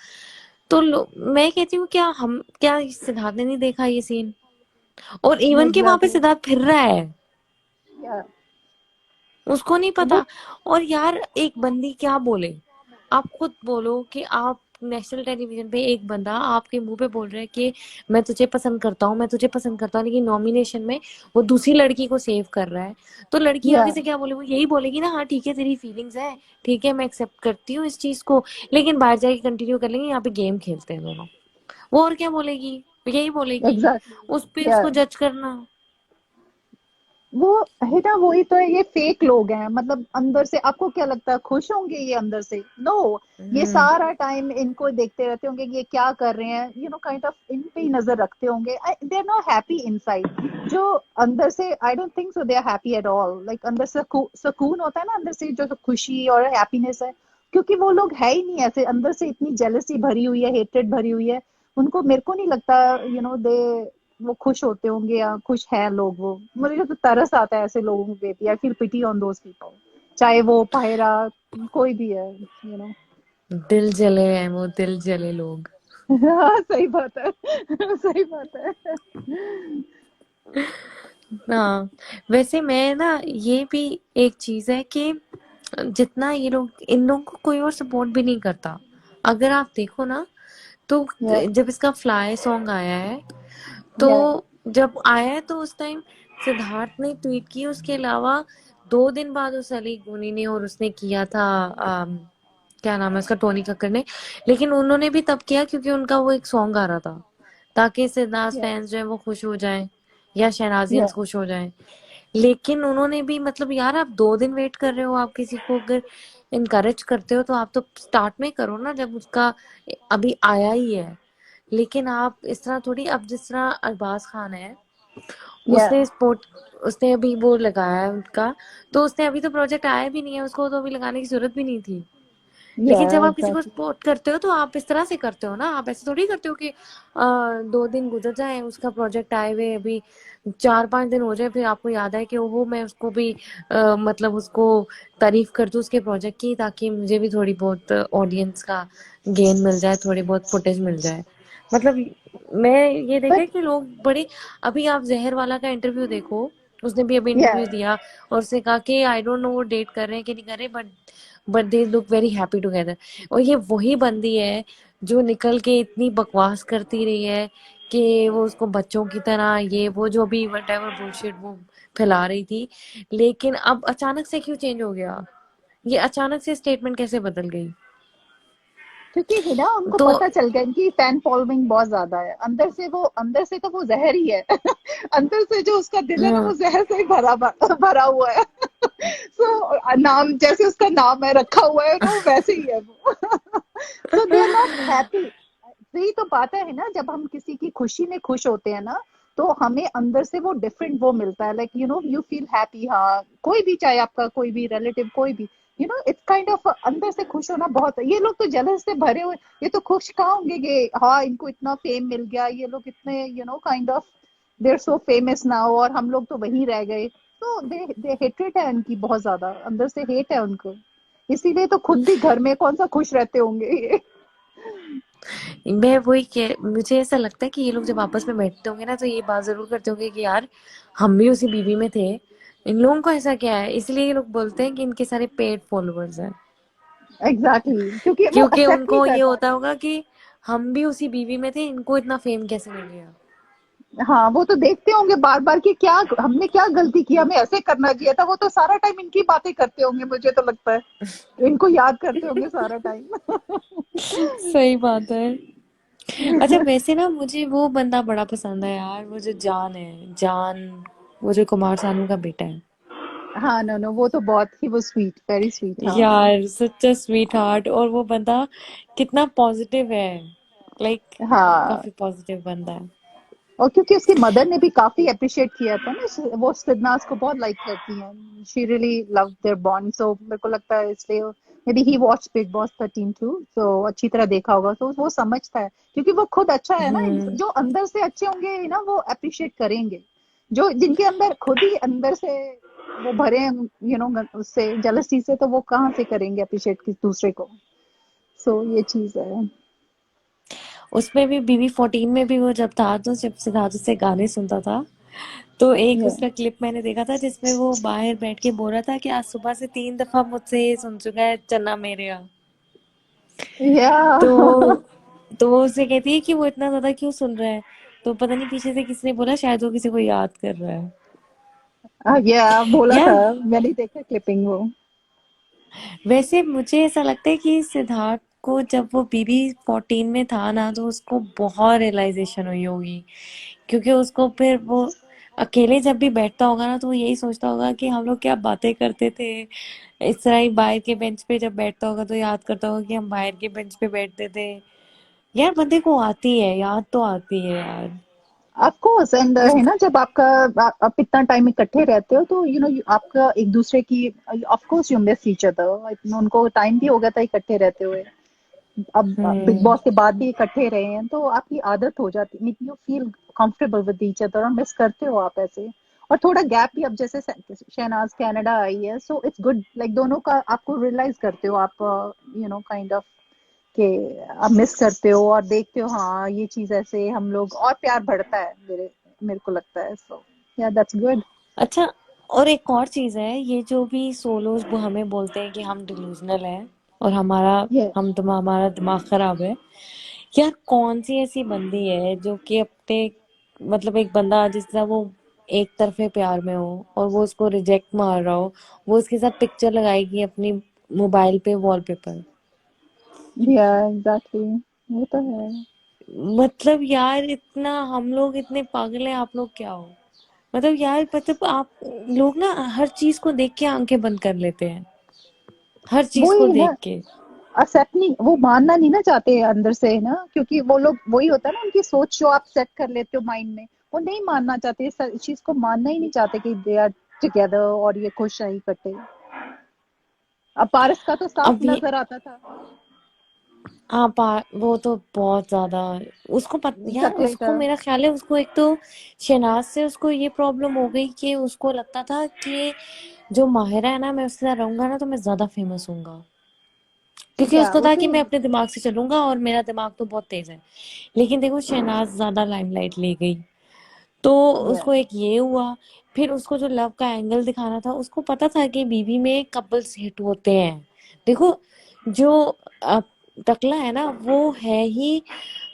S3: तो मैं कहती हूँ क्या सिद्धार्थ ने नहीं देखा ये सीन, और इवन के वहां पे
S1: एग्जैक्टली,
S3: सिद्धार्थ फिर रहा है,
S1: या
S3: उसको नहीं
S1: वो
S3: पता। और यार एक बंदी क्या बोले, आप खुद बोलो कि आप नेशनल टेलीविजन पे एक बंदा आपके मुंह पे बोल रहा है कि मैं तुझे पसंद करता हूँ, मैं तुझे पसंद करता हूँ, लेकिन नॉमिनेशन में वो दूसरी लड़की को सेव कर रहा है, तो लड़की
S1: या
S3: आगे से क्या बोले, वो यही बोलेगी ना, हाँ ठीक है तेरी फीलिंग्स है, ठीक है मैं एक्सेप्ट करती हूँ इस चीज को, लेकिन बाहर जाके कंटिन्यू कर लेंगे, यहाँ पे गेम खेलते हैं दोनों। वो और क्या बोलेगी, यही बोलेगी। उस पे
S1: एग्जैक्टली, या
S3: उसको जज करना।
S1: वो है ना, वही तो है, ये फेक लोग हैं, मतलब अंदर से आपको क्या लगता है खुश होंगे ये अंदर से, नो ये
S3: हम्म।
S1: सारा टाइम इनको देखते रहते होंगे कि ये क्या कर रहे हैं, यू नो काइंड ऑफ इन पे ही नजर रखते होंगे, they are not happy inside, जो अंदर से I don't think so they are happy at all, like अंदर से सुकून होता है ना अंदर से, जो खुशी और हैप्पीनेस है, क्योंकि वो लोग है ही नहीं ऐसे, अंदर से इतनी जेलसी भरी हुई है, हेट्रेड भरी हुई है, उनको, मेरे को नहीं लगता, यू नो दे वो खुश होते होंगे या खुश हैं लोग, वो मुझे तो तरस आता है ऐसे लोगों पे। I feel pity on those people, चाहे वो पायरा कोई भी है, यू नो।
S3: दिल जले हैं वो, दिल जले लोग।
S1: हाँ सही बात है। सही बात है।
S3: हाँ, वैसे मैं ना ये भी एक चीज है कि जितना ये लोग, इन लोगों को कोई और सपोर्ट भी नहीं करता। अगर आप देखो ना, तो
S1: या
S3: जब इसका फ्लाई सॉन्ग आया है, तो
S1: या
S3: जब आया है तो उस टाइम सिद्धार्थ ने ट्वीट की, उसके अलावा 2 दिन बाद उस अली गोनी ने और उसने किया था, क्या नाम है उसका, टोनी कक्कर ने। लेकिन उन्होंने भी तब किया क्योंकि उनका वो एक सॉन्ग आ रहा था, ताकि सिद्धार्थ
S1: या
S3: फैंस जो है वो खुश हो जाएं या
S1: या
S3: शहनाजियंस खुश हो जाएं। लेकिन उन्होंने भी, मतलब यार आप 2 दिन वेट कर रहे हो, आप किसी को अगर इनकरेज करते हो तो आप तो स्टार्ट में करो ना, जब उसका अभी आया ही है। लेकिन आप इस तरह थोड़ी, अब जिस तरह अरबाज खान है,
S1: या
S3: उसने स्पोर्ट, उसने अभी वो लगाया है उनका, तो उसने अभी तो प्रोजेक्ट आया भी नहीं है, उसको तो अभी लगाने की जरूरत भी नहीं थी।
S1: या
S3: लेकिन जब आप किसी को
S1: एग्जैक्टली।
S3: सपोर्ट करते हो तो आप इस तरह से करते हो ना, आप ऐसे थोड़ी करते हो कि 2 दिन गुजर जाए उसका प्रोजेक्ट आए हुए, अभी 4-5 दिन हो जाए, फिर आपको याद है कि वो मैं उसको भी मतलब उसको तारीफ कर दूं उसके प्रोजेक्ट की, ताकि मुझे भी थोड़ी बहुत ऑडियंस का गेन मिल जाए, थोड़ी बहुत फुटेज मिल जाए। मतलब मैं ये देखा
S1: बट
S3: है कि लोग बड़े, अभी आप जहर वाला का इंटरव्यू देखो, उसने भी अभी
S1: या
S3: इंटरव्यू दिया और उसने कहा कि आई डोंट नो वो डेट कर रहे हैं कि नहीं कर रहे, but they look very happy together. और ये वही बंदी है जो निकल के इतनी बकवास करती रही है कि वो उसको बच्चों की तरह, ये वो जो भी वट एवर बुलशिट वो फैला रही थी। लेकिन अब अचानक से क्यों चेंज हो गया, ये अचानक से स्टेटमेंट कैसे बदल गई?
S1: क्योंकि है ना, उनको
S3: तो
S1: पता चल गया इनकी फैन फॉलोइंग बहुत ज्यादा है। अंदर से वो, अंदर से तो वो जहर ही है। अंदर से जो उसका दिल है ना, वो
S3: हाँ।
S1: जहर से ही भरा भरा हुआ है। सो नाम जैसे उसका नाम है रखा हुआ है ना, वो वैसे ही है वो। सो दे आर नॉट हैप्पी। यही तो बात है ना, जब हम किसी की खुशी में खुश होते हैं ना, तो हमें अंदर से वो डिफरेंट वो मिलता है, like you know you feel happy. हाँ कोई भी, चाहे आपका कोई भी रिलेटिव, कोई भी, you know it's kind of अंदर से खुश होना बहुत है। ये लोग तो जलन से भरे हुए, ये तो खुश कहाँ होंगे कि हाँ इनको इतना फेम मिल गया, ये लोग इतने you know kind of they are so famous now, और हम लोग तो वहीं रह गए। तो दे हेट्रेड है इनकी बहुत ज्यादा, अंदर से हेट है उनको। इसीलिए तो खुद भी घर में कौन सा खुश रहते होंगे ये।
S3: मैं वही मुझे ऐसा लगता है कि ये लोग जब आपस में बैठते होंगे ना, तो ये बात जरूर करते होंगे कि यार हम भी उसी बीवी में थे, इन लोगों को ऐसा क्या है, इसलिए ये लोग बोलते हैं कि इनके सारे पेड फॉलोअर्स हैं।
S1: एग्जैक्टली exactly, क्योंकि वो
S3: क्योंकि
S1: एक्सेप्ट नहीं
S3: उनको
S1: कर
S3: ये
S1: पा
S3: होता
S1: रहे।
S3: होगा कि हम भी उसी बीवी में थे, इनको इतना फेम कैसे मिल गया।
S1: हाँ वो तो देखते होंगे बार बार कि क्या हमने क्या गलती की, हमें ऐसे करना चाहिए था। वो तो सारा टाइम इनकी बातें करते होंगे, मुझे तो लगता है इनको याद करते होंगे सारा टाइम।
S3: सही बात है। अच्छा, वैसे ना मुझे वो बंदा बड़ा पसंद है यार, वो जो जान है, जान, वो जो कुमार सानू का बेटा है।
S1: हाँ नो नो, वो तो बहुत ही वो स्वीट, वेरी स्वीट। हाँ
S3: यार सच अ स्वीट हार्ट, और वो बंदा कितना पॉजिटिव है, लाइक
S1: हाँ।
S3: काफी पॉजिटिव बंदा है।
S1: और क्योंकि उसकी मदर ने भी काफी अप्रिशिएट किया था ना, वो सिद्धनाथ को बहुत लाइक करती हैं, she really love their bond. So मेरे को लगता है इसलिए maybe he watch Bigg Boss 13 too, तो अच्छी तरह देखा होगा, तो वो समझता है। क्योंकि वो खुद अच्छा है ना,
S3: हम्म।
S1: जो अंदर से अच्छे होंगे ना वो अप्रिशिएट करेंगे। जो जिनके अंदर खुद ही अंदर से वो भरे यू नो उससे जेलसी से, तो वो कहाँ से करेंगे अप्रिशिएट किस दूसरे को। सो ये चीज है।
S3: उसमें भी BB14 में भी वो जब था, तो जब सिद्धार्थ से गाने सुनता था, तो एक
S1: या
S3: उसका क्लिप मैंने देखा था जिसमें वो बाहर बैठ के बोल रहा था कि आज सुबह से 3 दफा मुझसे ये सुन चुका है, चन्ना मेरे यहाँ।
S1: या
S3: तो वो उससे कहती है कि वो इतना ज्यादा क्यों सुन रहा है, तो पता नहीं पीछे से किसने बोला, शायद वो किसी को याद कर रहा है।
S1: या बोला था,
S3: यार
S1: मैंने देखा क्लिपिंग वो।
S3: वैसे मुझे ऐसा लगता है कि सिद्धार्थ को जब वो BB14 में था ना, तो उसको बहुत रियलाइजेशन हुई होगी, क्योंकि उसको फिर वो अकेले जब भी बैठता होगा ना, तो वो यही सोचता होगा कि हम लोग क्या बातें करते थे। इस तरह ही बाहर के बेंच पे जब बैठता होगा तो याद करता होगा कि हम बाहर के बेंच पे बैठते थे। यार बंदे को आती है याद, तो आती है यार।
S1: ऑफ कोर्स, एंड
S3: उस
S1: है ना, जब आपका आप इतना टाइम इकट्ठे रहते हो, तो यू नो आपका एक दूसरे की, of course you miss each other. उनको टाइम भी हो गया था इकट्ठे रहते हुए, अब बिग
S3: हम्म।
S1: बॉस के बाद भी इकट्ठे रहे हैं तो आपकी आदत हो जाती है, you feel comfortable with each other और मिस करते हो आप ऐसे। और थोड़ा गैप भी, अब जैसे शहनाज कनाडा आई है, सो इट्स गुड, लाइक दोनों का आपको रियलाइज करते हो आप, काइंड ऑफ के आप मिस करते हो और देखते हो, हाँ ये चीज ऐसे हम लोग, और प्यार बढ़ता है, मेरे मेरे को लगता है। सो या दैट्स गुड।
S3: अच्छा, और एक और चीज है, ये जो भी सोलोज वो हमें बोलते हैं कि हम डिलूजनल हैं और
S1: ये
S3: हमारा दिमाग खराब है। यार कौन सी ऐसी बंदी है जो कि अपने, मतलब एक बंदा जिस तरह वो एक तरफे प्यार में हो और वो उसको रिजेक्ट मार रहा हो, वो उसके साथ पिक्चर लगाएगी अपनी मोबाइल पे वॉलपेपर।
S1: या एग्जैक्टली, वो तो है।
S3: मतलब यार इतना हम लोग इतने पागल हैं, आप लोग क्या हो? मतलब यार, मतलब आप लोग ना हर चीज को देख के आंखें बंद कर लेते हैं, हर
S1: वो
S3: चीज को
S1: ही ना,
S3: देख के।
S1: एक्सेप्ट नहीं, वो मानना नहीं ना चाहते अंदर से ना, क्योंकि वो लोग, वही होता है ना उनकी सोच जो आप सेट कर लेते हो माइंड में, वो नहीं मानना चाहते, इस चीज को मानना ही नहीं चाहते कि दे आर टुगेदर और ये खुश है इकट्ठे। अब पारस का तो साफ
S3: अब ये
S1: नजर आता था।
S3: वो तो बहुत ज्यादा, यार
S1: टकले
S3: उसको
S1: का।
S3: मेरा ख्याल है, उसको एक तो शहनाज से उसको ये प्रॉब्लम हो गई कि उसको लगता था कि जो माहिरा है ना, मैं उसके साथ रहूंगा ना तो मैं ज्यादा फेमस हूंगा, क्योंकि
S1: या
S3: उसको था कि
S1: उसे।
S3: मैं अपने दिमाग से चलूंगा और मेरा दिमाग तो बहुत तेज है। लेकिन देखो शहनाज ज्यादा लाइमलाइट ले गई तो
S1: या
S3: उसको एक ये हुआ। फिर उसको जो लव का एंगल दिखाना था, उसको पता था कि बीवी में कपल्स हिट होते हैं। देखो जो अ, टकला है ना, वो है ही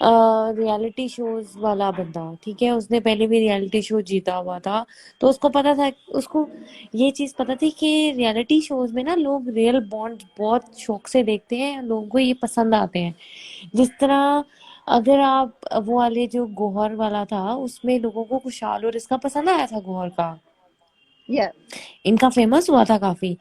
S3: रियलिटी शोज वाला बंदा, ठीक है, उसने पहले भी रियलिटी शो जीता हुआ था। तो उसको पता था, उसको ये चीज पता थी कि रियलिटी शोज में ना लोग रियल बॉन्ड बहुत शौक से देखते हैं, लोगों को ये पसंद आते हैं। जिस तरह अगर आप वो वाले जो गोहर वाला था, उसमें लोगों को खुशहाल और इसका पसंद आया था गोहर का,
S1: या
S3: इनका फेमस हुआ था काफी।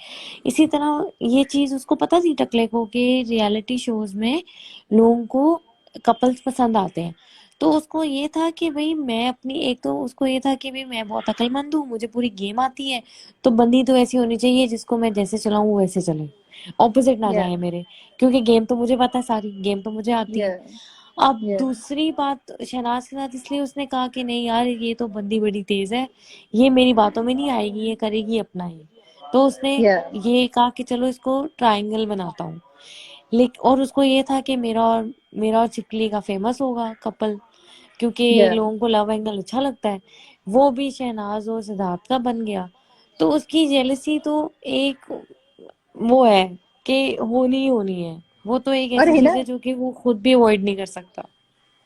S3: इसी तरह ये चीज उसको पता थी टकले को कि रियलिटी शोज में लोगों को कपल्स पसंद आते हैं। तो उसको ये था कि भाई मैं अपनी, एक तो उसको ये था कि भाई मैं बहुत अक्लमंद हूँ, मुझे पूरी गेम आती है, तो बंदी तो ऐसी होनी चाहिए जिसको मैं जैसे चलाऊं वो वैसे चले, ऑपोजिट ना
S1: या
S3: जाए मेरे, क्योंकि गेम तो मुझे पता है, सारी गेम तो मुझे आती
S1: या
S3: है। अब
S1: या
S3: दूसरी बात शहनाज के साथ इसलिए उसने कहा कि नहीं यार ये तो बंदी बड़ी तेज है, ये मेरी बातों में नहीं आएगी, ये करेगी अपना ही। तो उसने
S1: या
S3: ये कहा कि चलो इसको ट्रायंगल बनाता हूँ। लेकिन और उसको ये था कि मेरा और चिपकली का फेमस होगा कपल, क्योंकि
S1: या
S3: लोगों को लव एंगल अच्छा लगता है। वो भी शहनाज और सिद्धार्थ का बन गया। तो उसकी जेलसी तो एक वो है कि होनी ही होनी है। वो तो एक
S1: और
S3: ऐसी
S1: है
S3: चीज
S1: ना,
S3: है जो कि वो खुद भी अवॉइड नहीं कर सकता।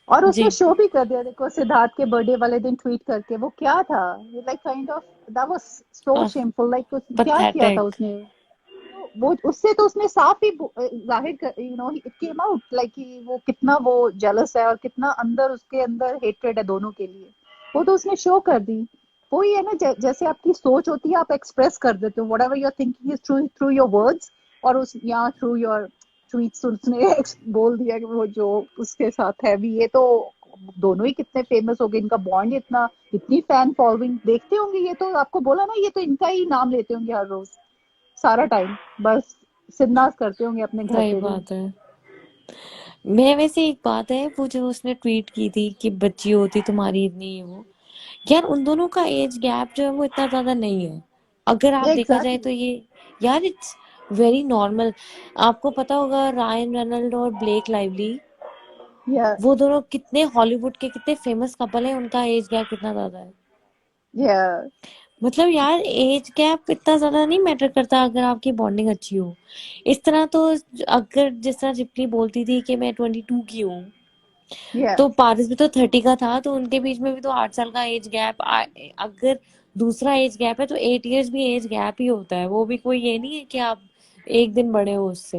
S1: और उसने
S3: जी।
S1: शो भी कर दिया, देखो सिद्धार्थ के बर्थडे वाले दिन ट्वीट करके, वो क्या था, like kind of, that was so shameful, like क्या किया था
S3: पथेटिक।
S1: उसने। तो वो उससे तो उसने साफ ही जाहिर कर, इट केम आउट लाइक कि वो कितना वो जेलस है और कितना अंदर उसके अंदर हेट्रेड है दोनों के लिए। वो तो उसने शो कर दी। वो ही है ना, जैसे आपकी सोच होती है आप एक्सप्रेस कर देते हो, whatever you are thinking is through through your words, और उस यहाँ थ्रू योर ट्वीट्स उसने बोल दिया कि वो जो उसके साथ है भी, ये तो दोनों ही कितने फेमस हो गए, इनका बॉन्ड इतना, इतनी फैन फॉलोइंग, देखते होंगे, ये तो आपको बोला ना, ये तो इनका ही नाम लेते होंगे हर रोज, सारा टाइम, बस सिन्नास करते होंगे अपने घर
S3: सही
S1: पे भी।
S3: बात है। मैं वैसे एक बात है, वो जो उसने ट्वीट की थी कि बच्ची होती तुम्हारी इतनी वो, यार उन दोनों का एज गैप जो है वो इतना ज्यादा नहीं है। अगर आप देखा जाए
S1: एग्जैक्टली।
S3: तो ये, यार इट्स वेरी नॉर्मल। आपको पता होगा रायन रेनल्ड और ब्लेक लाइवली,
S1: या
S3: वो दोनों कितने हॉलीवुड के कितने फेमस कपल हैं, उनका एज गैप कितना ज्यादा है।
S1: या
S3: मतलब यार एज गैप इतना ज्यादा नहीं मैटर करता अगर आपकी बॉन्डिंग अच्छी हो। इस तरह तो अगर जिस तरह चिपली बोलती थी कि मैं 22 की हूँ,
S1: या
S3: तो पारस भी तो 30 का था, तो उनके बीच में भी तो 8 साल का एज गैप। अगर दूसरा एज गैप है तो 8 years भी एज गैप ही होता है, वो भी कोई ये नहीं है कि आप एक दिन बड़े हो उससे।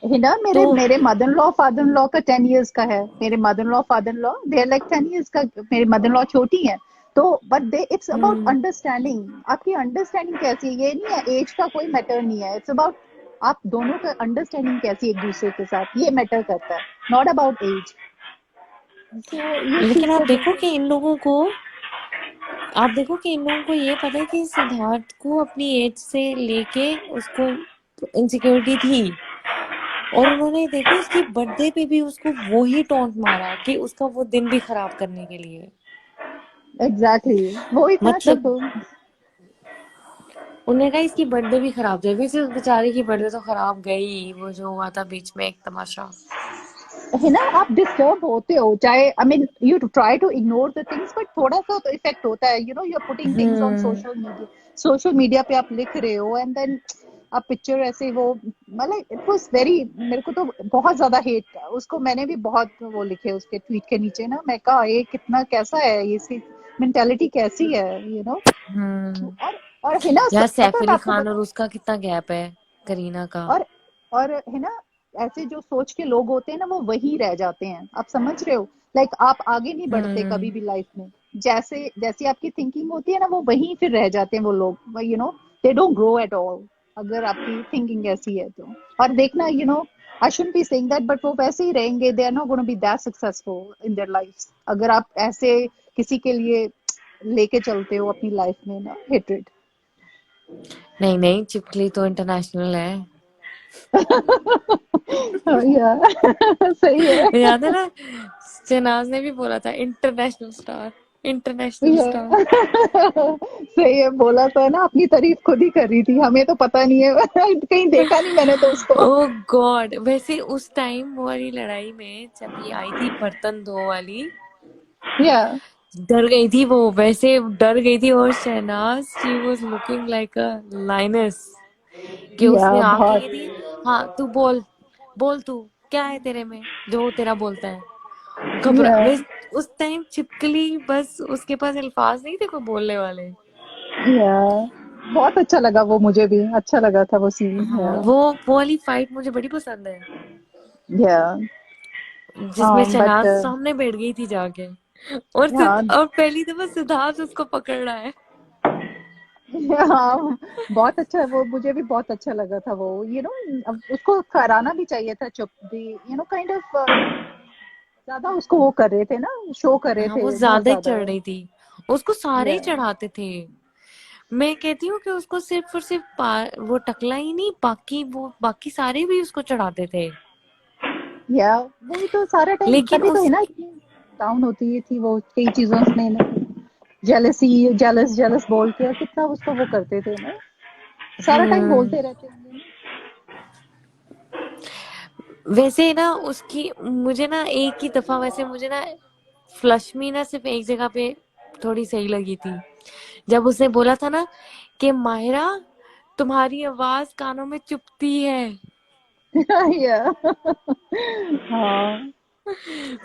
S1: है ना, मेरे
S3: तो
S1: मेरे मदर लॉ फादर लॉ का 10 years का है, मेरे mother law father law they are like 10 years का, मेरी मदर लॉ छोटी है। तो but they, it's about
S3: hmm.
S1: Understanding, आपकी अंडरस्टैंडिंग कैसी है, ये नहीं है एज का कोई मैटर नहीं है, इट्स अबाउट आप दोनों का अंडरस्टैंडिंग कैसी है एक दूसरे के साथ, ये मैटर करता है, नॉट अबाउट एज। तो ये
S3: लेकिन
S1: चीज
S3: आप
S1: तो
S3: देखो
S1: बिल्कुल।
S3: कि इन लोगों को, आप देखो कि इन लोगों को ये पता है कि सिद्धार्थ को अपनी एज से लेके उसको इनसिक्योरिटी थी। और उन्होंने देखो उसकी बर्थडे पे भी उसको वो ही टॉन्ट मारा कि उसका वो दिन भी खराब करने के लिए।
S1: एग्जैक्टली वो ही था
S3: मतलब
S1: जब
S3: उन्होंने कहा इसकी बर्थडे भी खराब जाएगी, वैसे उस बेचारे की बर्थडे तो खराब गई, वो जो हुआ था बीच में एक तमाशा।
S1: है ना, आप डिस्टर्ब होते हो, चाहे I mean you try to ignore the things, but थोड़ा सा तो इफेक्ट होता है, you know, you are putting things on
S3: hmm.
S1: Social media पे आप लिख रहे हो, एंड देन आप पिक्चर ऐसे वो, मतलब इट वाज वेरी, मेरे को तो बहुत ज्यादा हेट, उसको मैंने भी बहुत वो लिखे उसके ट्वीट के नीचे ना, मैं कहा ये कितना कैसा है, ये इसकी मेंटालिटी कैसी है, यू नो।
S3: हम्म।
S1: और है ना,
S3: यार
S1: पता
S3: सैफ
S1: है मैं
S3: अली
S1: आपको
S3: खान
S1: बता,
S3: और उसका कितना गैप है, करीना का।
S1: और और है ना, ऐसे जो सोच के लोग होते हैं ना वो वहीं रह जाते हैं, आप समझ रहे हो, लाइक आप आगे नहीं बढ़ते कभी
S3: हम्म।
S1: भी लाइफ में, जैसे जैसी आपकी थिंकिंग होती है ना वो वहीं फिर रह जाते हैं वो लोग, you know, they don't grow at all, अगर आपकी थिंकिंग ऐसी है तो। और देखना, you know, I shouldn't be saying that, but वो वैसे ही रहेंगे, they are not gonna be that successful in their life, अगर आप ऐसे किसी के लिए लेके चलते हो अपनी लाइफ में ना हेट्रेड।
S3: नहीं नहीं, चिपकली तो इंटरनेशनल है।
S1: या सही है।
S3: याद है ना, शहनाज ने भी बोला था इंटरनेशनल स्टार, इंटरनेशनल
S1: ये
S3: स्टार।
S1: सही है, बोला तो है ना, अपनी तारीफ खुद ही कर रही थी, हमें तो पता नहीं है कहीं देखा नहीं मैंने तो उसको।
S3: ओ गॉड, वैसे उस टाइम वो वाली लड़ाई में जब ये आई थी बर्तन धो वाली,
S1: या
S3: डर गई थी वो, वैसे डर गई थी। और Shehnaaz she was looking like a lioness, कि उसने आके
S1: बहुत
S3: कही थी हाँ तू बोल, बोल तू क्या है तेरे में जो वो तेरा बोलता है। घबरा
S1: या
S3: वे, उस टाइम छिपकली बस उसके पास अल्फाज नहीं थे कोई बोलने वाले।
S1: या बहुत अच्छा लगा वो, मुझे भी अच्छा लगा था वो सीन।
S3: हाँ,
S1: या
S3: वो वाली फाइट मुझे बड़ी पसंद है,
S1: या
S3: जिसमें
S1: बट
S3: शहनाज सामने बैठ गई थी जाके, और
S1: हाँ
S3: और पहली दफा सिद्धार्थ उसको पकड़ रहा है।
S1: हाँ बहुत अच्छा है वो, मुझे भी बहुत अच्छा लगा था वो, यू नो, अब उसको कराना भी चाहिए था चुप भी, यू नो, काइंड ऑफ ज्यादा उसको वो कर रहे थे ना, शो कर रहे
S3: हाँ वो
S1: थे बहुत
S3: ज्यादा ही
S1: ज्यादा।
S3: चढ़ रही थी, उसको सारे
S1: या
S3: ही चढ़ाते थे। मैं कहती हूँ कि उसको सिर्फ और सिर्फ वो टकला ही नहीं, बाकी वो बाकी सारे भी उसको चढ़ाते थे।
S1: या वही तो सारा टाइम,
S3: लेकिन
S1: तभी तो है
S3: उस
S1: ना इतनी डाउन होती थी वो कई चीजों में ना, जेलसी, जेलस जेलस बोल के, और कितना उसको वो करते थे ना, सारा टाइम
S3: हम्म।
S1: बोलते रहते होंगे
S3: वैसे ना उसकी मुझे ना एक ही दफा, वैसे मुझे ना फ्लश मी ना सिर्फ एक जगह पे थोड़ी सही लगी थी, जब उसने बोला था ना कि माहिरा तुम्हारी आवाज कानों में चुभती है।
S1: ना। या हाँ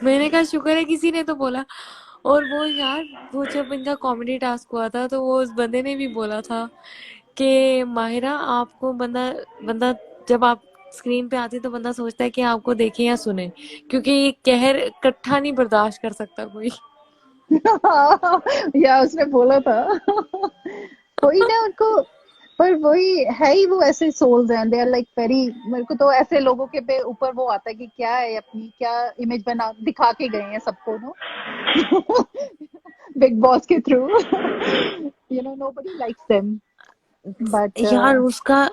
S3: मैंने कहा शुक्र है किसी ने तो बोला। और वो यार, वो जब इनका कॉमेडी टास्क हुआ था तो वो उस बंदे ने भी बोला था कि माहिरा आपको बंदा बंदा जब आप स्क्रीन पे आती तो बंदा सोचता है कि आपको देखे या सुने, क्योंकि ये कहर इकट्ठा नहीं बर्दाश्त कर सकता कोई।
S1: या उसने बोला था कोई ना उनको, पर वही है ही, वो ऐसे सोल्स हैं, दे आर लाइक वेरी, मेरे को तो ऐसे लोगों के पे ऊपर वो आता है कि क्या है, अपनी क्या इमेज बना दिखा के गए हैं सबको, नो बिग बॉस के through, you know, nobody likes them, but
S3: यार उसका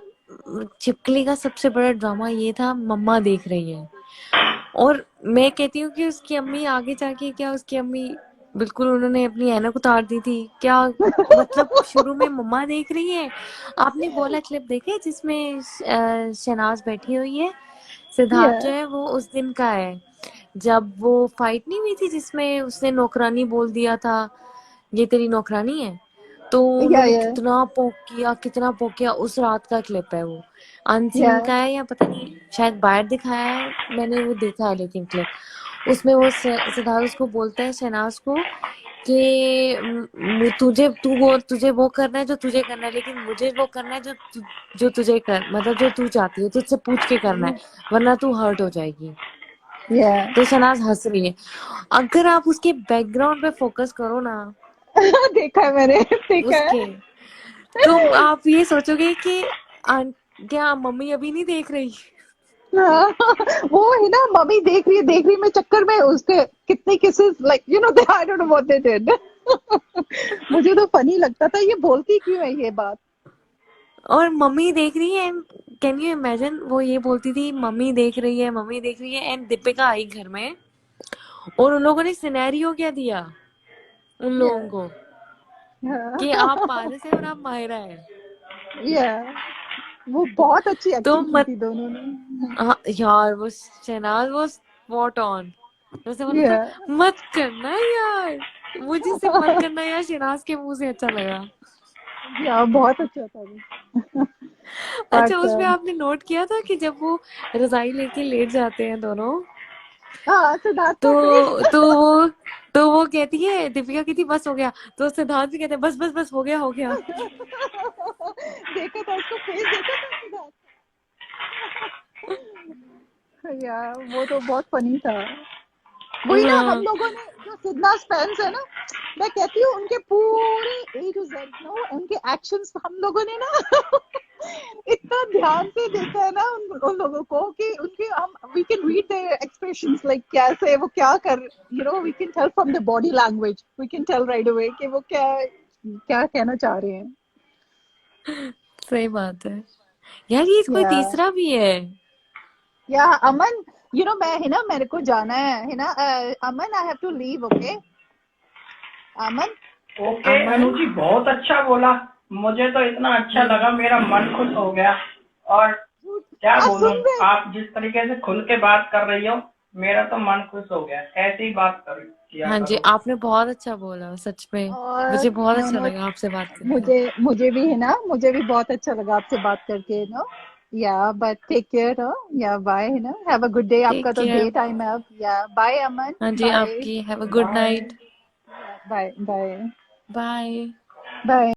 S3: चिपकली का सबसे बड़ा ड्रामा ये था, मम्मा देख रही है, और मैं कहती हूँ कि उसकी अम्मी आगे जाके, क्या उसकी अम्मी बिल्कुल उन्होंने अपनी ऐनक उतार दी थी क्या। मतलब शुरू में मम्मा देख रही है, आपने वो वाला क्लिप देखे जिसमें शहनाज बैठी हुई है, सिद्धार्थ
S1: या
S3: जो है वो उस दिन का है जब वो फाइट नहीं हुई थी जिसमें उसने नौकरानी बोल दिया था, ये तेरी नौकरानी है, तो उन्होंने
S1: या
S3: कितना पोक किया, उस रात का क्लिप है वो,
S1: या
S3: अनसीन का है या पता नहीं, शायद बाहर दिखाया है, मैंने वो देखा है लेकिन क्लिप, उसमें वो सिद्धार्थ उसको बोलता है शहनाज को कि तुझे वो करना है जो तुझे करना है, लेकिन मुझे वो करना है जो तुझे कर, मतलब जो तू चाहती है तुझसे पूछ के करना है, वरना तू हर्ट हो जाएगी।
S1: या
S3: तो शहनाज हंस रही है, अगर आप उसके बैकग्राउंड पे फोकस करो ना,
S1: देखा है मैंने, देखा
S3: उसके,
S1: है।
S3: तो आप ये सोचोगे कि क्या मम्मी अभी नहीं देख रही।
S1: हाँ, वो है ना, मम्मी देख रही में चक्कर में उसके कितने kisses, like you know, they I don't know what they did मुझे तो फनी लगता था, ये बोलती क्यों है ये बात।
S3: और मम्मी देख रही है कैन यू इमेजिन, वो ये बोलती थी मम्मी देख रही है, मम्मी देख रही है, एंड दीपिका आई घर में और उन लोगों ने सिनेरियो क्या दिया उन लोगों
S1: Yeah.
S3: को
S1: Yeah.
S3: कि आप पारस है और आप माहिरा है।
S1: Yeah. वो बहुत अच्छी
S3: तो
S1: एक्टिंग की
S3: मत
S1: थी दोनों ने।
S3: हाँ, यार वो शहनाज वो स्पॉट ऑन। उसे बोला था
S1: Yeah.
S3: मत करना यार, मुझे से मत करना यार, शहनाज के मुंह से अच्छा लगा।
S1: या बहुत अच्छा था वो।
S3: अच्छा,
S1: बट
S3: उसमें आपने नोट किया था कि जब वो रजाई लेके लेट जाते हैं दोनों,
S1: हाँ, सिद्धार्थ का फेस।
S3: तो तो वो तो वो कहती है, दीपिका कहती बस हो गया, तो सिद्धार्थ भी कहते हैं बस बस बस हो गया हो गया।
S1: देखा था उसको, फेस देखा था सिद्धार्थ। यार वो तो बहुत फनी था। वही ना, हम
S3: हाँ
S1: लोगों ने जो सिद्धार्थ फैंस है ना, मैं कहती हूँ उनके पूरे ए टू जेड नो उनके एक्शंस हम लोगों ने ना इतना ध्यान से देखा है ना उन लोगों को कि उनके हम we can read their expressions, like कैसे वो क्या कर, you know we can tell from the body language, we can tell right away कि वो क्या क्या कहना चाह रहे हैं।
S3: सही बात है यार, ये कोई
S1: या
S3: तीसरा भी है।
S1: अमन, यू नो मैं है ना, मेरे को जाना है ना, Aman I have to leave, okay Aman.
S2: Okay Anu
S3: Aman
S2: ji, बहुत अच्छा बोला। मुझे तो इतना अच्छा लगा, मेरा मन खुश हो गया। और क्या बोलूं,
S1: सुन रहे,
S2: आप जिस तरीके से खुल के बात कर रही हो, मेरा तो मन खुश हो गया। ऐसे ही बात कर किया
S3: हाँ जी,
S2: करो।
S3: आपने बहुत अच्छा बोला सच में। मुझे
S1: और
S3: बहुत
S1: नो
S3: अच्छा
S1: नो,
S3: लगा आपसे बात करके।
S1: मुझे भी है ना, मुझे भी बहुत अच्छा लगा आपसे बात करके, नो या बट टेक केयर, नो या बाय, है ना, have a good day,
S3: take
S1: आपका तो
S3: केयर।
S1: डे टाइम है अब, या बाय अमन,
S3: हाँ जी,
S1: बाय,
S3: आपकी have a good
S2: bye.
S3: Night.
S1: Bye bye
S3: bye.
S1: Bye.